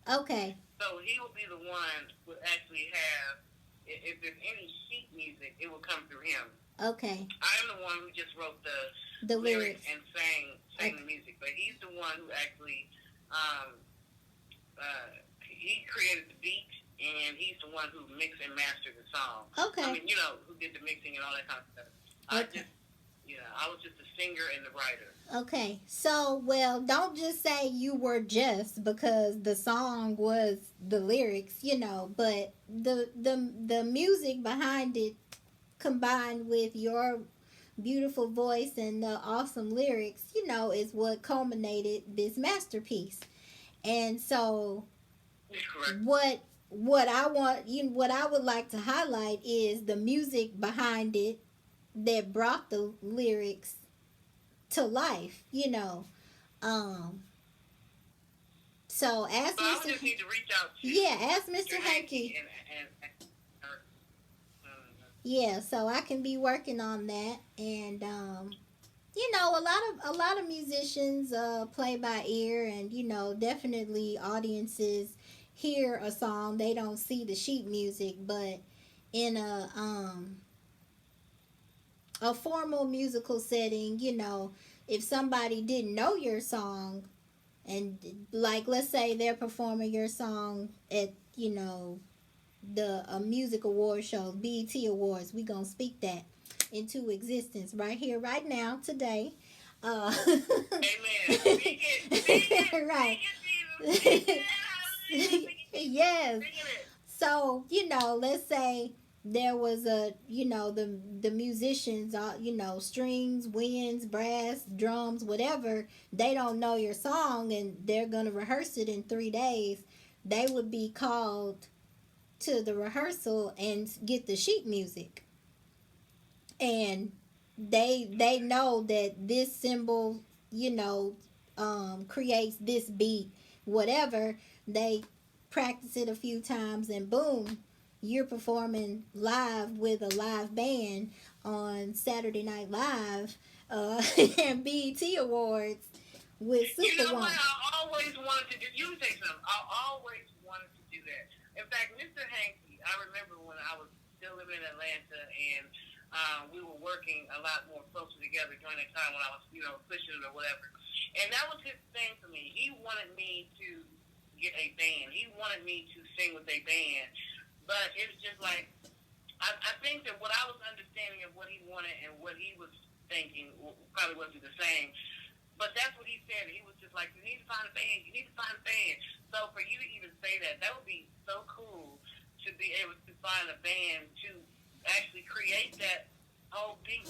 Okay. So he will be the one who actually have, if there's any sheet music, it will come through him. Okay. I'm the one who just wrote the lyrics and sang the music, but he's the one who actually, he created the beat, and he's the one who mixed and mastered the song. Okay. I mean, who did the mixing and all that kind of stuff. Okay. I was just a singer and the writer. Okay, so, well, don't just say you were just, because the song was the lyrics, but the music behind it combined with your beautiful voice and the awesome lyrics, is what culminated this masterpiece. And so what I want, what I would like to highlight is the music behind it that brought the lyrics to life, So ask so Mr. I would just need to reach out to ask Mr. Hanky. So I can be working on that, and a lot of musicians play by ear, and definitely audiences hear a song, they don't see the sheet music, but in a formal musical setting, if somebody didn't know your song, and like let's say they're performing your song at the music award shows, BET Awards, we gonna speak that into existence right here, right now, today. Amen. Speak it. Right. Yes. So let's say there was the musicians, strings, winds, brass, drums, whatever, they don't know your song and they're gonna rehearse it in 3 days. They would be called to the rehearsal and get the sheet music, and they know that this symbol creates this beat, whatever. They practice it a few times, and boom, you're performing live with a live band on Saturday Night Live and BET Awards with Superwoman. You know what I always wanted to do? You say something. I always wanted to do that. In fact, Mr. Hanky, I remember when I was still living in Atlanta, and we were working a lot more closely together during that time when I was, pushing it or whatever. And that was his thing for me. He wanted me to get a band. He wanted me to sing with a band. But it's just like, I think that what I was understanding of what he wanted and what he was thinking probably wasn't the same. But that's what he said. He was just like, you need to find a band. You need to find a band. So for you to even say that, that would be so cool to be able to find a band to actually create that whole beat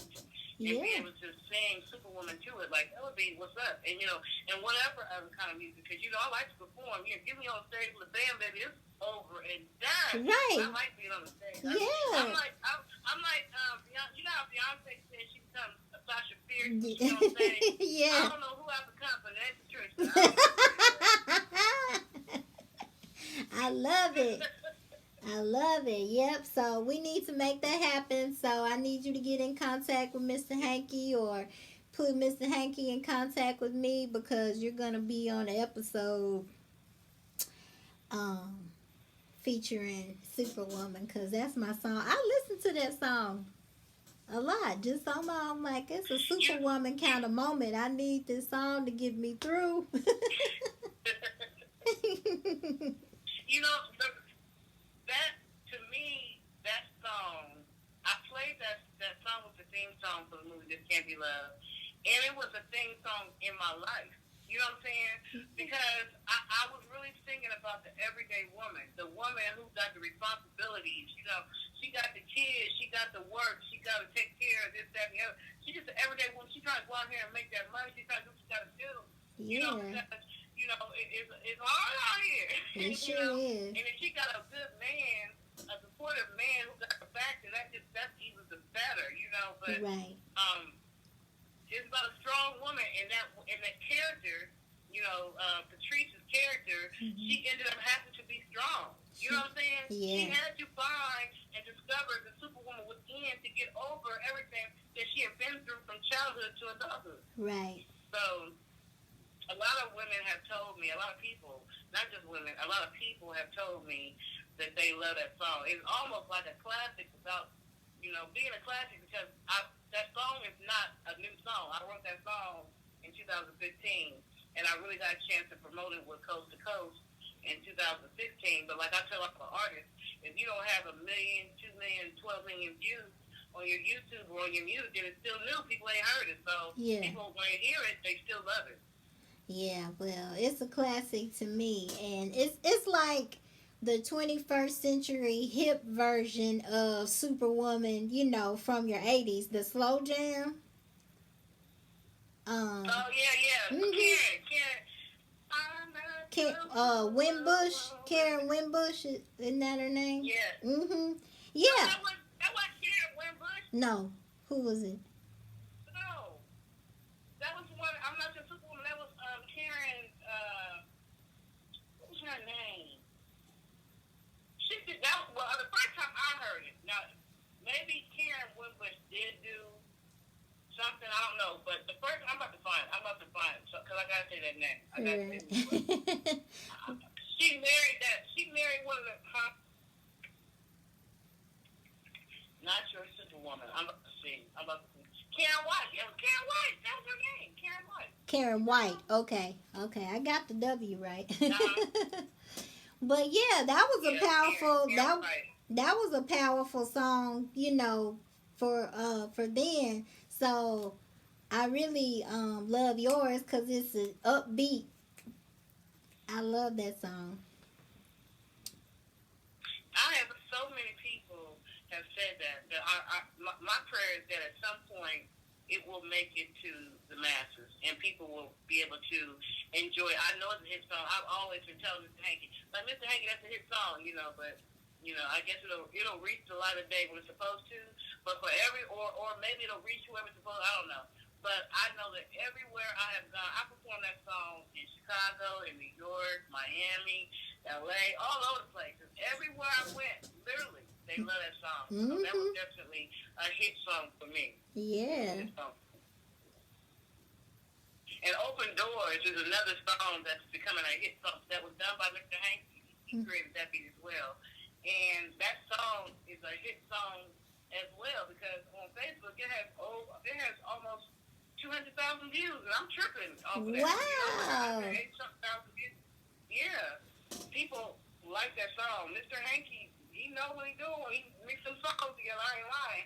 and be able to sing Superwoman to it. Like, that would be what's up. And, and whatever other kind of music. Because, I like to perform. Get me on stage with a band, baby. It's over and done. Right. I like being on the stage. Yeah. I'm like, you know how Beyonce said she becomes Sasha Fierce, you know what I'm saying? Yeah. I don't know who I become, but that's the truth. I love it. I love it. Yep. So we need to make that happen. So I need you to get in contact with Mr. Hanky, or put Mr. Hanky in contact with me, because you're gonna be on an episode featuring Superwoman, because that's my song. I listen to that song a lot. Just I'm like, it's a Superwoman kind of moment. I need this song to get me through. That, to me, that song, I played that And it was a theme song in my life. You know what I'm saying? Because I was really thinking about the everyday woman, the woman who got the responsibilities. You know, she got the kids, she got the work, she got to take care of this, that, and the other. She's just an everyday woman. She trying to go out here and make that money. She trying to do what she got to do. You know, Yeah, because, you know, it's hard out here. it You sure know, is. and if she got a good man, a supportive man who got her back, then that's even the better. You know, but Right. it's about a strong woman, and that character, you know, Patricia's character, Mm-hmm. she ended up having to be strong. You know what I'm saying? She Yeah. had to find and discover the superwoman within to get over everything that she had been through from childhood to adulthood. Right. So a lot of women have told me, a lot of people, not just women, a lot of people have told me that they love that song. It's almost like a classic without, you know, being a classic because that song is not a new song. I wrote that song in 2015, and I really got a chance to promote it with Coast to Coast in 2016. But like I tell all the artists, if you don't have 1 million, 2 million, 12 million views on your YouTube or on your music, then it's still new. People ain't heard it. So Yeah. people, when they hear it, they still love it. Yeah, well, it's a classic to me, and it's like the 21st century hip version of Superwoman, you know, from your 80s, the slow jam. Oh yeah, yeah. Mhm. Karen. I'm not Wimbush, Karen Wimbush, isn't that her name? Yeah. Mhm. No, Yeah. that was Karen Wimbush. No, who was it? No, that was one. I'm not your superwoman. That was Karen. What was her name? She did that. Well, the first time I heard it. Now, maybe Karen Wimbush did do something. I don't know. But the first, I'm about to find. So, cause I gotta say that name. I gotta say this word. She married that. She married one of the. Not your superwoman. I'm about to see. Karen White. It was Karen White. That was her name. Karen White. Karen White. Okay, I got the W right. Uh-huh. But yeah, that was a powerful Karen White. that was a powerful song, you know, for then. So I really love yours because it's an upbeat. I love that song. I have so many people have said that my prayer is that at some point it will make it to the masses and people will be able to enjoy it. I know it's a hit song. I've always been telling Mr. Hankey, like Mr. Hankey, that's a hit song, you know, but you know, I guess it'll reach the light of day when it's supposed to. But for or maybe it'll reach whoever it's supposed. I don't know. But I know that everywhere I have gone, I performed that song in Chicago, in New York, Miami, LA, all over the places. Everywhere I went, literally, they love that song. So that was definitely a hit song for me. Yeah. And Open Doors is another song that's becoming a hit song that was done by Mr. Hankey. He created that beat as well. And that song is a hit song as well because on Facebook it has almost 200,000 views, and I'm tripping off of that. Wow. 8,000 views. Yeah, people like that song. Mr. Hankey, he know what he doing. He mix some songs together. I ain't lying.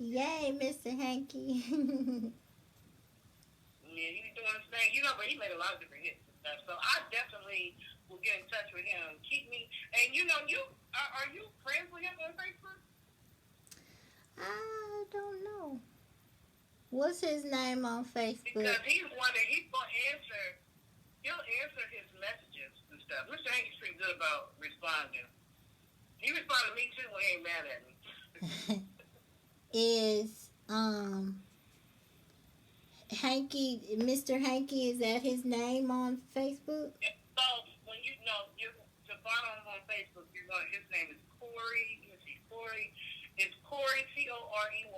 Yay, Mr. Hankey. Yeah, he was doing his thing, you know, but he made a lot of different hits and stuff. So I definitely will get in touch with him. Keep me, and you know, are you friends with him on Facebook? I don't know. What's his name on Facebook? Because he's one that he'll answer his messages and stuff. Mr. Hankey's pretty good about responding. He responded to me too when he ain't mad at me. Is Hankey, Mr. Hankey, is that his name on Facebook? So when you know you to find him on Facebook, his name is Corey. You can see Corey. It's Corey Corey,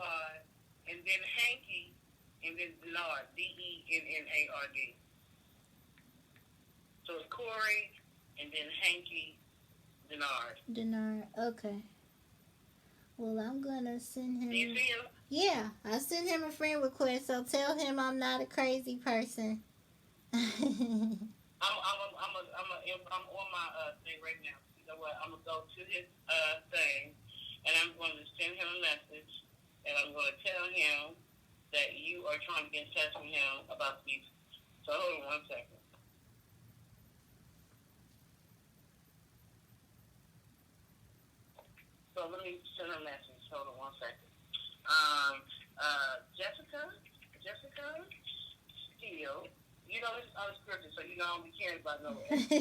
and then Hankey, and then Denard Dennard. So it's Corey, and then Hankey Denard. Denard. Okay. Well, I'm gonna send him. Do you see him? Yeah, I sent him a friend request. So tell him I'm not a crazy person. I'm on my thing right now. You know what? I'm gonna go to his thing, and I'm going to send him a message, and I'm going to tell him that you are trying to get in touch with him about the music. So hold on one second. So let me send her a message. Hold on one second. Jessica, Steele. You know, it's unscripted, so you know I don't be caring about no Jessica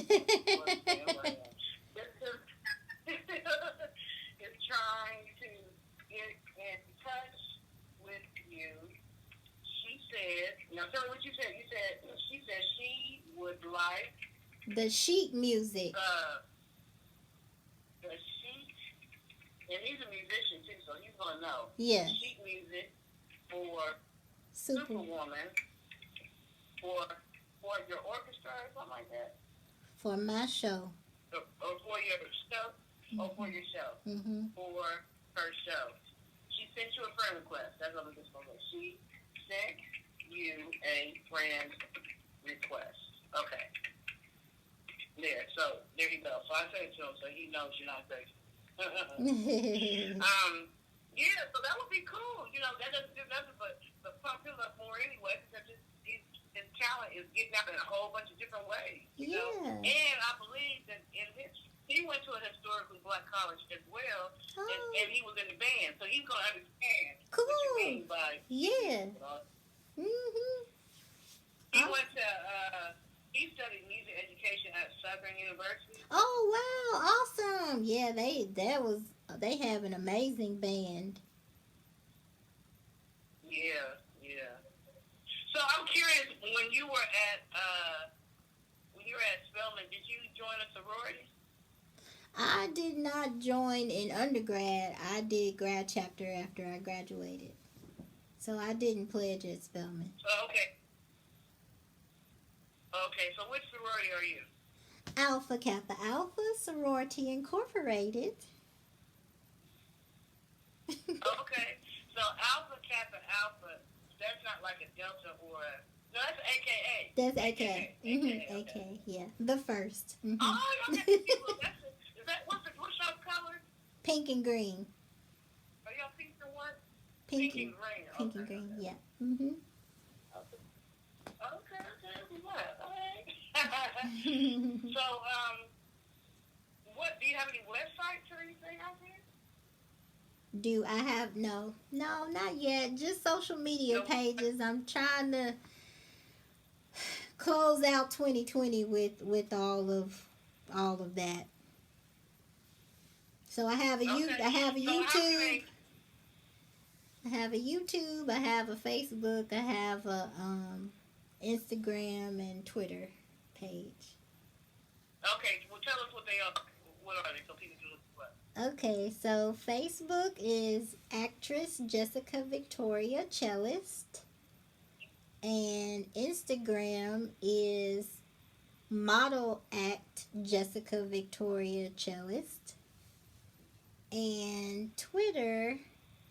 is trying to get in touch with you. She said, now tell me what you said. She said she would like the sheet music. The sheet, and he's a musician too, so he's gonna know. Yeah. Sheet music for Superwoman, for your orchestra or something like that. For my show. Or for your show. Or for your show. For her show. She sent you a friend request. That's what I'm just going to say. She sent you a friend request. Okay. There. So, there you go. So I sent it to him so he knows you're not crazy. Yeah, so that would be cool. You know, that doesn't do nothing but pump him up more anyway, because his talent is getting out in a whole bunch of different ways. You know? And I believe that he went to a historically black college as well, and he was in the band, so he's going to understand what you mean by... Yeah. He went to... he studied music education at Southern University. Oh, wow. Awesome. Yeah, they have an amazing band. Yeah. So I'm curious, when you were at Spelman, did you join a sorority? I did not join in undergrad. I did grad chapter after I graduated. So I didn't pledge at Spelman. Okay. Okay, so which sorority are you? Alpha Kappa Alpha Sorority Incorporated. Okay, so Alpha Kappa Alpha, that's not like a Delta or a... No, that's AKA. That's AKA. AKA, yeah. The first. Oh, okay. What's your color? Pink and green. Are y'all pink and what? Pink and green. Pink and green, yeah. Okay. So, what, do you have any websites or anything out there? Do I have, no, not yet. Just social media pages. I'm trying to close out 2020 with all of that. So I have a YouTube. I have a YouTube. I have a Facebook. I have a Instagram and Twitter page. Okay, well tell us what they are. What are they so people can look them up? Okay, so Facebook is actress Jessica Victoria Cellist. And Instagram is model act Jessica Victoria Cellist. And Twitter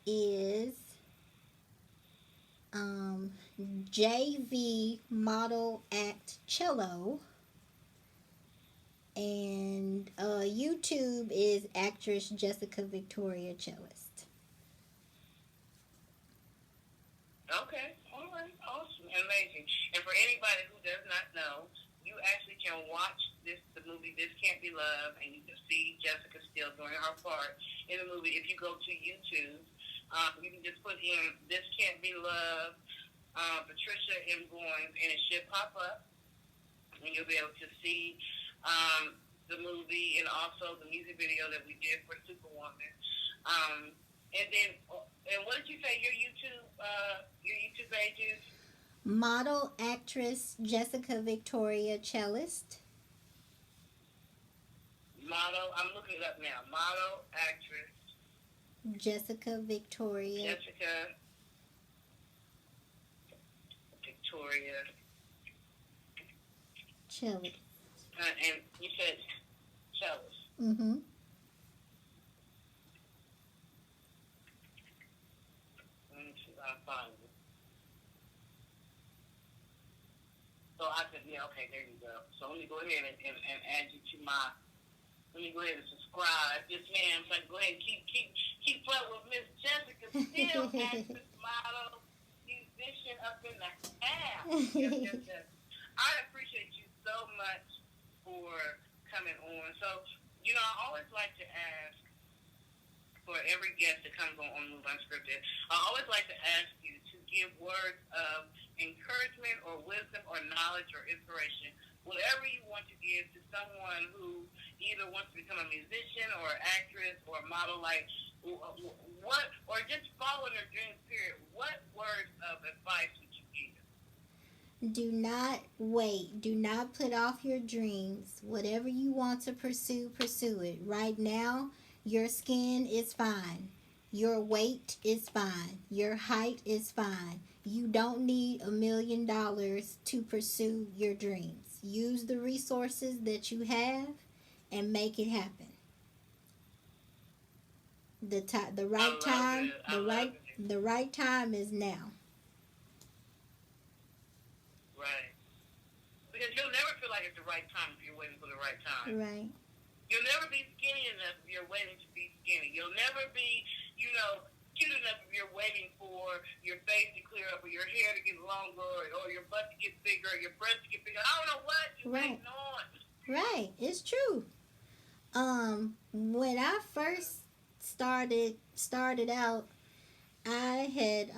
is JV model act cello. And YouTube is actress Jessica Victoria Cellist. Okay, all right, awesome, amazing. And for anybody who does not know, you actually can watch the movie This Can't Be Love, and you can see Jessica Steele doing her part in the movie. If you go to YouTube, you can just put in This Can't Be Love, Patricia Goins, and it should pop up, and you'll be able to see the movie and also the music video that we did for Superwoman. And then, and what did you say your YouTube page is? Model actress Jessica Victoria Cellist. Model, I'm looking it up now. Model actress Jessica Victoria Cellist. And you said cellist. Let me see if I find it. So I said, yeah, okay, there you go. So let me go ahead and add you to my. Let me go ahead and subscribe. Yes, ma'am. So go ahead and keep up with Miss Jessica Steele, actress, model, music in the house. Yes, yes, yes. I appreciate you so much for coming on. So, I always like to ask for every guest that comes on Move Unscripted, I always like to ask you to give words of encouragement or wisdom or knowledge or inspiration, whatever you want to give to someone who either wants to become a musician or actress or model, like what, or just follow their dreams, period. What words of advice would you give? Do not wait. Do not put off your dreams. Whatever you want to pursue, pursue it. Right now, your skin is fine. Your weight is fine. Your height is fine. You don't need $1,000,000 to pursue your dreams. Use the resources that you have and make it happen. The right time, the right time is now. Right. Because you'll never feel like it's the right time if you're waiting for the right time. Right. You'll never be skinny enough if you're waiting to be skinny. You'll never be, cute enough if you're waiting for your face to clear up or your hair to get longer or your butt to get bigger or your breasts to get bigger. I don't know what you're waiting on. Right. It's true. When I first started out, I had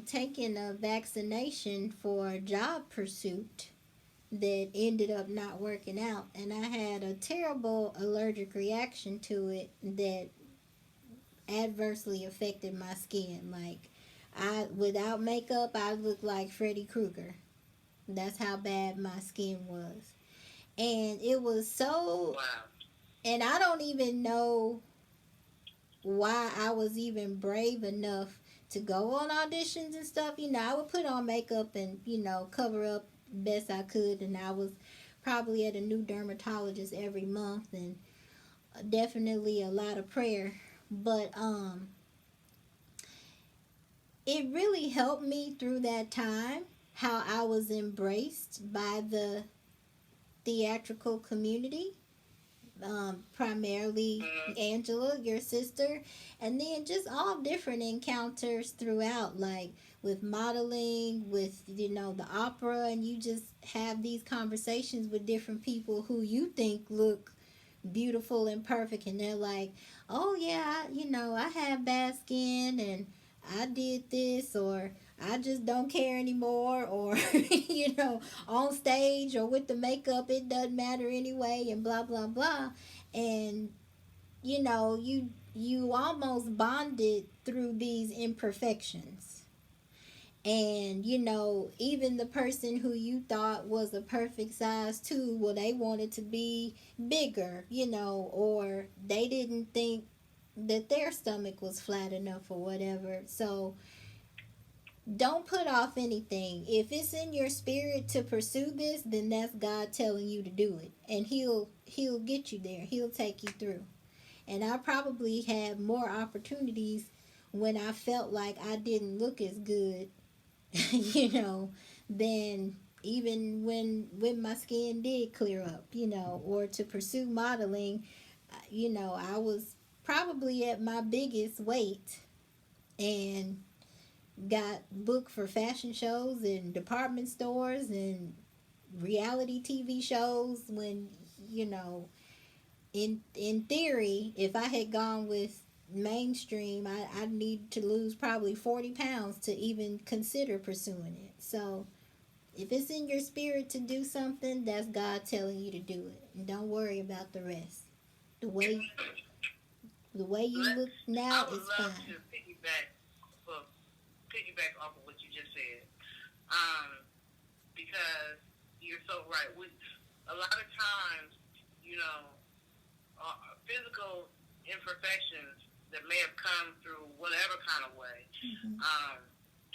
taken a vaccination for a job pursuit that ended up not working out, and I had a terrible allergic reaction to it that adversely affected my skin. Like, without makeup, I looked like Freddy Krueger. That's how bad my skin was. And it was so... Wow. And I don't even know why I was even brave enough to go on auditions and stuff. I would put on makeup and, cover up best I could. And I was probably at a new dermatologist every month, and definitely a lot of prayer. But it really helped me through that time, how I was embraced by the theatrical community. Primarily Angela, your sister, and then just all different encounters throughout, like with modeling, with the opera, and you just have these conversations with different people who you think look beautiful and perfect, and they're like, oh yeah, I have bad skin and I did this, or I just don't care anymore, or on stage or with the makeup, it doesn't matter anyway, and blah blah blah. And you almost bonded through these imperfections. And even the person who you thought was a perfect size too, well, they wanted to be bigger, or they didn't think that their stomach was flat enough or whatever. So don't put off anything. If it's in your spirit to pursue this, then that's God telling you to do it, and he'll get you there. He'll take you through. And I probably had more opportunities when I felt like I didn't look as good than even when my skin did clear up, or to pursue modeling. I was probably at my biggest weight and got booked for fashion shows and department stores and reality TV shows when, in theory, if I had gone with mainstream, I'd need to lose probably 40 pounds to even consider pursuing it. So if it's in your spirit to do something, that's God telling you to do it. And don't worry about the rest. The way you look now is fine. I would love to piggyback off of what you just said, because you're so right. A lot of times, physical imperfections that may have come through whatever kind of way,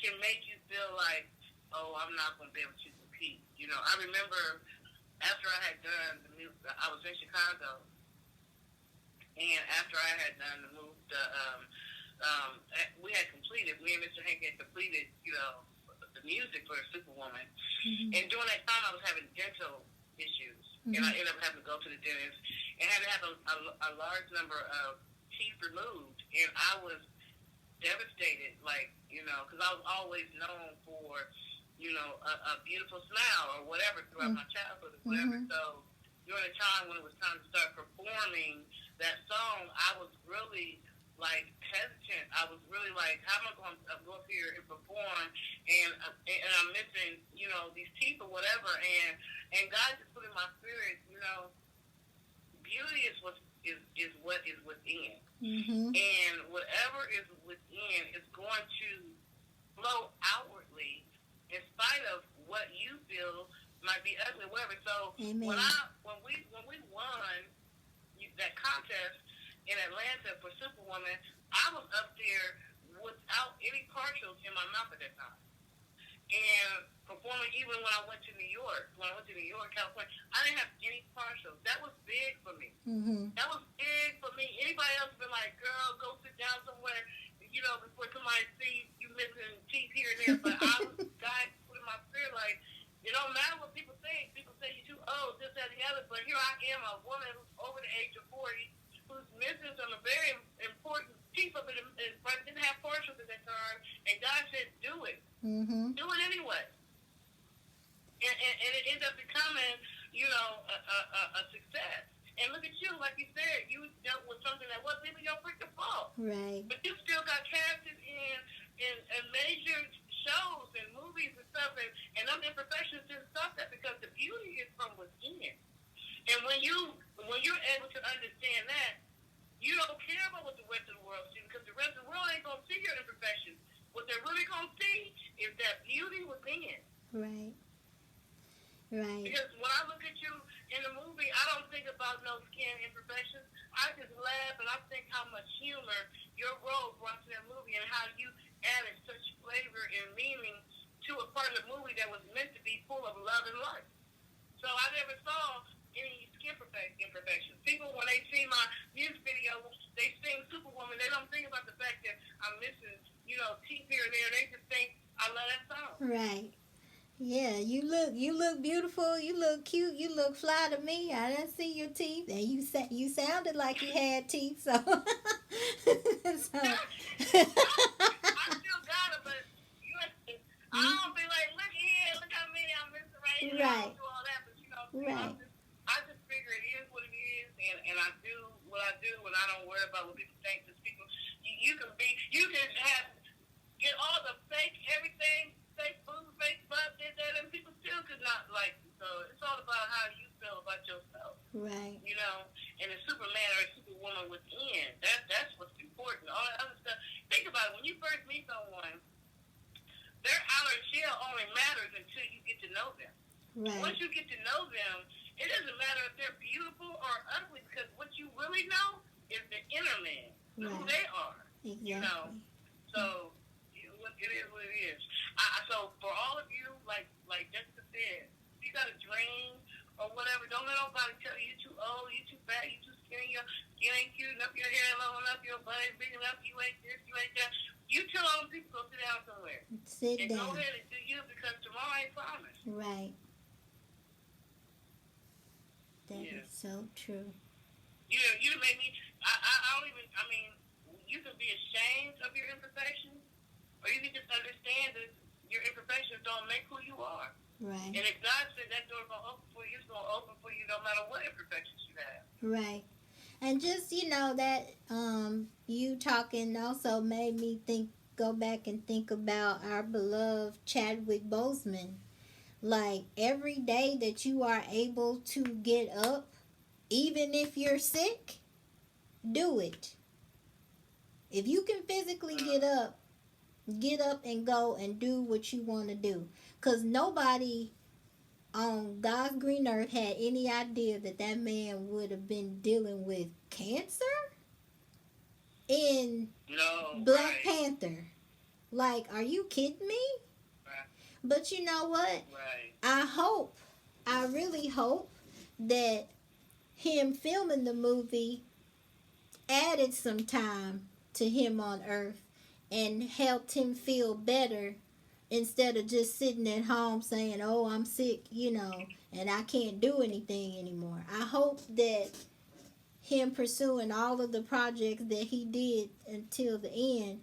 can make you feel like, oh, I'm not going to be able to compete. I remember after I had done I was in Chicago, and after I had done the move, we had completed, me and Mr. Hank had completed, the music for Superwoman. And during that time, I was having dental issues. And I ended up having to go to the dentist and had to have a large number of teeth removed. And I was devastated, because I was always known for a beautiful smile or whatever throughout my childhood or whatever. Mm-hmm. So during the time when it was time to start performing that song, I was really like hesitant. I was really like, how am I going to go up here and perform? And I'm missing, these teeth or whatever. And God just put in my spirit, beauty is what is within. Mm-hmm. And whatever is within is going to flow outwardly in spite of what you feel might be ugly, whatever. So Amen. when we won that contest in Atlanta for Superwoman, I was up there without any partials in my mouth at that time. And performing even when I went to New York, California, I didn't have any partials. That was big for me. Mm-hmm. That was big for me. Anybody else been like, girl, go sit down somewhere, before somebody sees you missing teeth here and there. But I was, God put in my spirit, like, it don't matter what people think. People say you're too old, this, that, and the other. But here I am, a woman who's over the age of 40, who's missing some very important teeth of it, but didn't have partials at that time. And God said, do it. Mm-hmm. Do it anyway. And it ended up becoming, a success. And look at you, like you said, you dealt with something that wasn't even your freaking fault. Right. But you still got casted in major shows and movies and stuff, and them imperfections didn't stop that because the beauty is from within. And when you're able to understand that, you don't care about what the rest of the world sees because the rest of the world ain't gonna see your imperfections. What they're really gonna see is that beauty within. Right. Right. Because when I look at you in the movie, I don't think about no skin imperfections. I just laugh and I think how much humor your role brought to that movie and how you added such flavor and meaning to a part of the movie that was meant to be full of love and life. So I never saw any skin imperfections. People, when they see my music video, they sing Superwoman. They don't think about the fact that I'm missing, teeth here and there. They just think I love that song. Right. Yeah, you look beautiful. You look cute. You look fly to me. I didn't see your teeth, and you sounded like you had teeth. So, I still got it, but I don't be like, look here, look how many I'm missing right here. I don't do all that, but right. I just figure it is what it is, and I do what I do, and I don't worry about what people think. Because people, you can get all the fake everything. Fake food, fake butt, this, that, and people still could not like you. So it's all about how you feel about yourself. Right. And a Superman or a Superwoman within. That's what's important. All that other stuff. Think about it. When you first meet someone, their outer shell only matters until you get to know them. Right. Once you get to know them, it doesn't matter if they're beautiful or ugly because what you really know is the inner man, who they are. Exactly. So it is what it is. So for all of you, like Jessica said, if you got a dream or whatever, don't let nobody tell you you're too old, you're too fat, you're too skinny, your skin ain't cute enough, your hair low enough, your butt ain't big enough, you ain't this, you ain't that. You tell all them people go sit down somewhere. Sit and down. Go ahead and do you because tomorrow ain't promised. Right. That is so true. You made me. I don't even. I mean, you can be ashamed of your imperfections, or you can just understand that your imperfections don't make who you are. Right. And if God said that door is going to open for you, it's going to open for you no matter what imperfections you have. Right. And just, that you talking also made me go back and think about our beloved Chadwick Boseman. Like, every day that you are able to get up, even if you're sick, do it. If you can physically get up and go and do what you want to do. Because nobody on God's green earth had any idea that man would have been dealing with cancer in Black Panther. Like, are you kidding me? Right. But you know what? Right. I really hope that him filming the movie added some time to him on earth and helped him feel better instead of just sitting at home saying, oh, I'm sick, and I can't do anything anymore. I hope that him pursuing all of the projects that he did until the end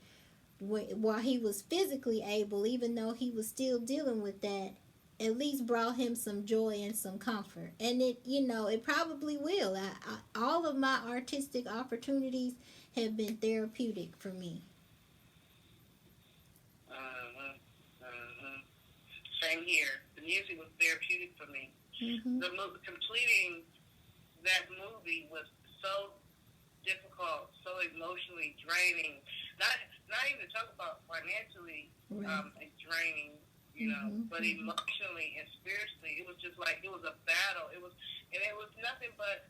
while he was physically able, even though he was still dealing with that, at least brought him some joy and some comfort. And it probably will. All of my artistic opportunities have been therapeutic for me. Uh-huh. Uh-huh. Same here. The music was therapeutic for me. Mm-hmm. Completing that movie was so difficult, so emotionally draining. Not even to talk about financially Right. draining, Mm-hmm. but emotionally and spiritually, it was just like it was a battle. It was nothing but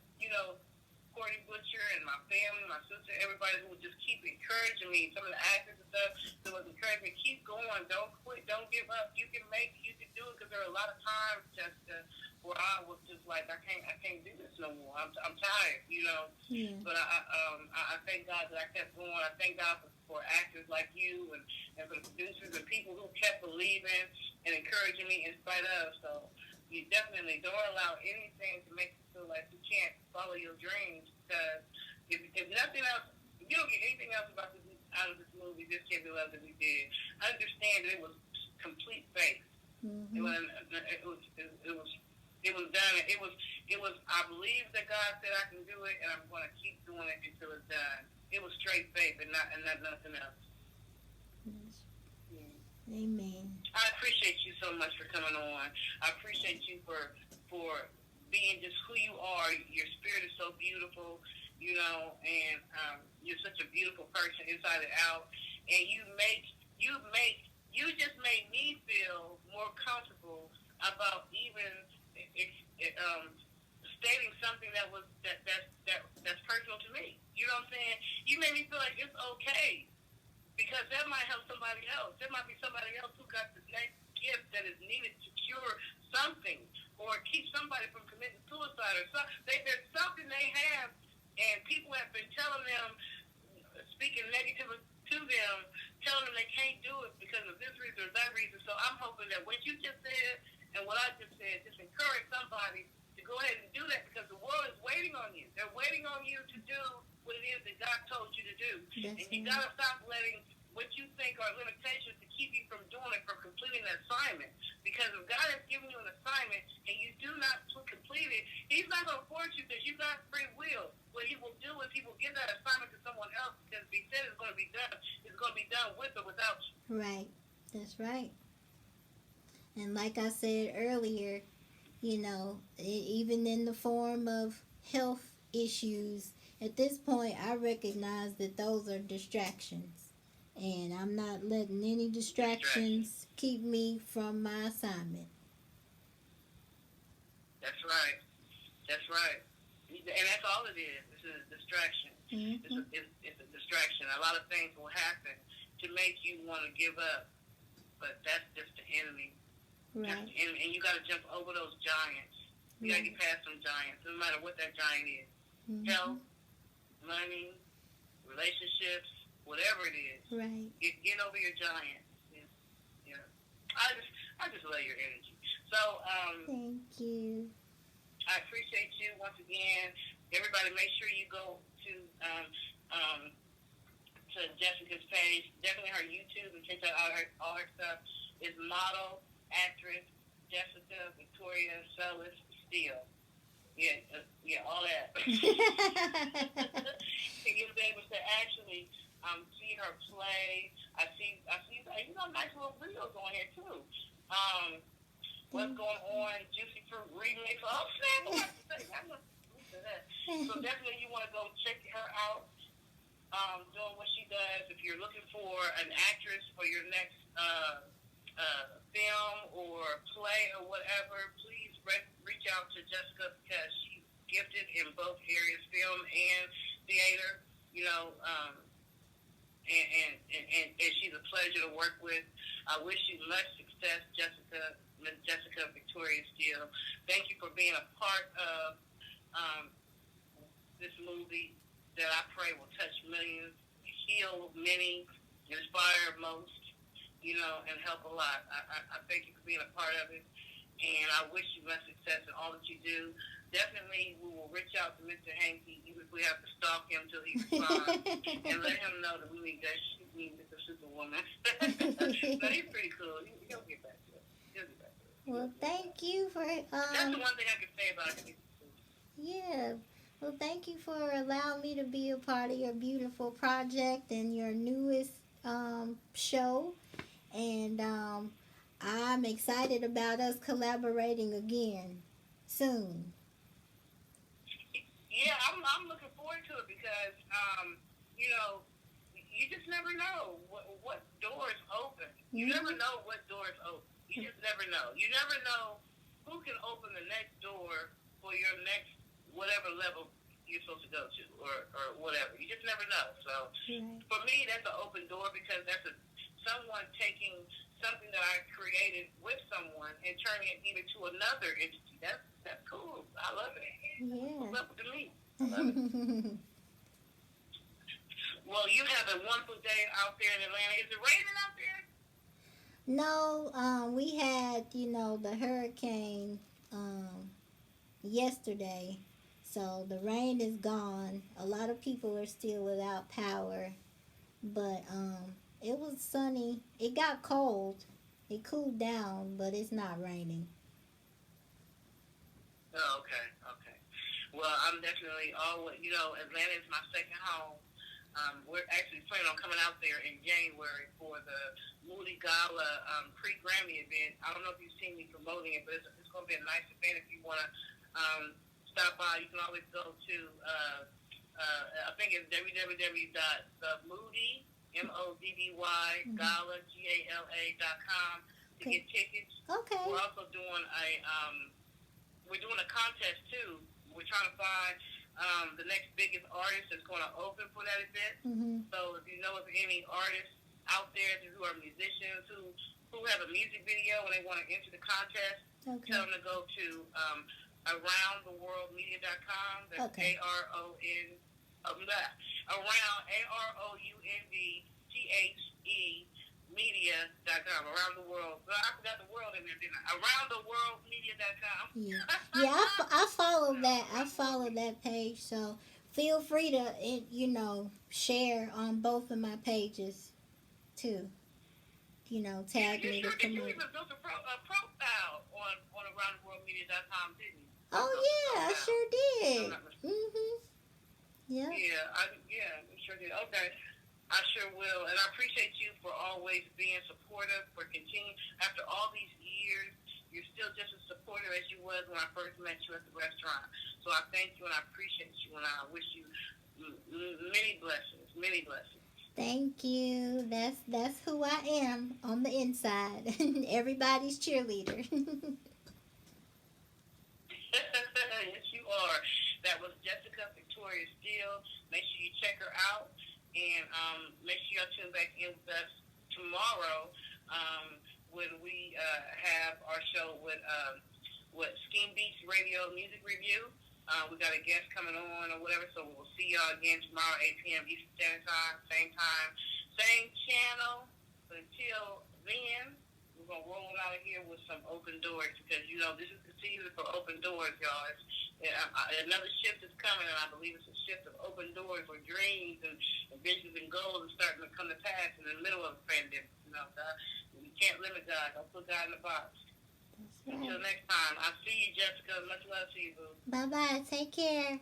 Courtney Butcher and my family, my sister, everybody who would just keep encouraging me. Some of the actors and stuff that was encouraging me, keep going, don't quit, don't give up. You can make it, you can do it. Because there were a lot of times, Jessica, where I was just like, I can't do this no more. I'm tired. Yeah. But I thank God that I kept going. I thank God for actors like you and for the producers and people who kept believing and encouraging me in spite of. So you definitely don't allow anything to make you feel like you can't follow your dreams, because if nothing else, if you don't get anything else out of this movie, This Can't Be Love, that we did, I understand that it was complete faith. Mm-hmm. It was done. It was. I believe that God said I can do it, and I'm going to keep doing it until it's done. It was straight faith and not nothing else. Yes. Amen. I appreciate you so much for coming on. I appreciate you for being just who you are. Your spirit is so beautiful, and you're such a beautiful person inside and out. And you just made me feel more comfortable about even stating something that's personal to me. You know what I'm saying? You made me feel like it's okay. Because that might help somebody else. There might be somebody else who got the next gift that is needed to cure something or keep somebody from committing suicide or something. There's something they have, and people have been telling them, speaking negative to them, telling them they can't do it because of this reason or that reason. So I'm hoping that what you just said and what I just said just encourage somebody to go ahead and do that, because the world is waiting on you. They're waiting on you to do what it is that God told you to do. That's and you got to stop letting what you think are limitations to keep you from doing it, from completing the assignment. Because if God has given you an assignment and you do not complete it, He's not going to force you, because you got free will. What He will do is He will give that assignment to someone else, because He said it's going to be done. It's going to be done with or without you. Right. That's right. And like I said earlier, even in the form of health issues, at this point, I recognize that those are distractions. And I'm not letting any distractions keep me from my assignment. That's right. That's right. And that's all it is. It's a distraction. Mm-hmm. It's a distraction. A lot of things will happen to make you want to give up. But that's just the enemy. Right. And you got to jump over those giants. You got to get past them giants, no matter what that giant is. Mm-hmm. Health, money, relationships, whatever it is. Right. Get over your giants. Yeah. I just love your energy. So thank you. I appreciate you once again. Everybody, make sure you go to Jessica's page, definitely her YouTube, and check out all her stuff. Is model, actress, Jessica Victoria Sellis Steele. Yeah, all that. You'll be able to actually see her play. I see, nice little videos on here too. What's going on? Juicy Fruit remix. Oh, snap! I'm not used to that. So definitely, you want to go check her out. Doing what she does. If you're looking for an actress for your next film or play or whatever, please reach out to Jessica, because she's gifted in both areas, film and theater. And she's a pleasure to work with. I wish you much success, Jessica Victoria Steele. Thank you for being a part of this movie that I pray will touch millions, heal many, inspire most, and help a lot. I thank you for being a part of it, and I wish you much success in all that you do. definitely we will reach out to Mr. Hankey, even if we have to stalk him till he responds, and let him know that we need Mr. Superwoman. No, he's pretty cool. He'll get back to us. He'll get back to us. Well, thank you for That's the one thing I can say about him. yeah. Well, thank you for allowing me to be a part of your beautiful project and your newest show. And I'm excited about us collaborating again soon. Yeah, I'm looking forward to it because, you know, you just never know what doors open. You never know what doors open. You just never know. You never know who can open the next door for your next whatever level you're supposed to go to or whatever. You just never know. So for me, that's an open door because that's someone taking something that I created with someone and turning it either to another entity. That's cool. I love it. Yeah. It's up to me. I love it. Well, you have a wonderful day out there in Atlanta. Is it raining out there? No, we had, the hurricane yesterday. So the rain is gone. A lot of people are still without power. But it was sunny. It got cold. It cooled down, but it's not raining. Oh, okay. Well, I'm definitely Atlanta is my second home. We're actually planning on coming out there in January for the Moody Gala pre-Grammy event. I don't know if you've seen me promoting it, but it's going to be a nice event. If you want to stop by, you can always go to, I think it's www.themoody, MODDY, gala.com to get tickets. Okay. We're also doing we're doing a contest too. We're trying to find the next biggest artist that's going to open for that event. Mm-hmm. So if you know of any artists out there who are musicians who have a music video and they want to enter the contest, tell them to go to aroundtheworldmedia.com. That's AROUNDTHE media.com. Around the world. Well, I forgot the world in there, didn't I? Aroundtheworldmedia.com. Yeah, I follow that. I follow that page. So feel free to, share on both of my pages too. Tag me to promote. You even built a profile on aroundtheworldmedia.com, didn't you? Oh yeah, I sure did. Yeah. I sure did. Okay. I sure will, and I appreciate you for always being supportive, for continuing. After all these years, you're still just as supportive as you was when I first met you at the restaurant. So I thank you, and I appreciate you, and I wish you many blessings, many blessings. Thank you. That's who I am on the inside. Everybody's cheerleader. Yes, you are. That was Jessica Victoria Steele. Make sure you check her out. And make sure y'all tune back in with us tomorrow when we have our show with Scheme Beats Radio Music Review. We got a guest coming on or whatever, so we'll see y'all again tomorrow, 8 p.m. Eastern Standard Time, same channel. But until then, we're going to roll out of here with some open doors because, this is the season for open doors, y'all. Another shift is coming, and I believe it's a shift of open doors where dreams and visions and goals are starting to come to pass in the middle of the pandemic. God, we can't limit God. Don't put God in a box. Right. Until next time, I'll see you, Jessica. Much love to you, boo. Bye-bye. Take care.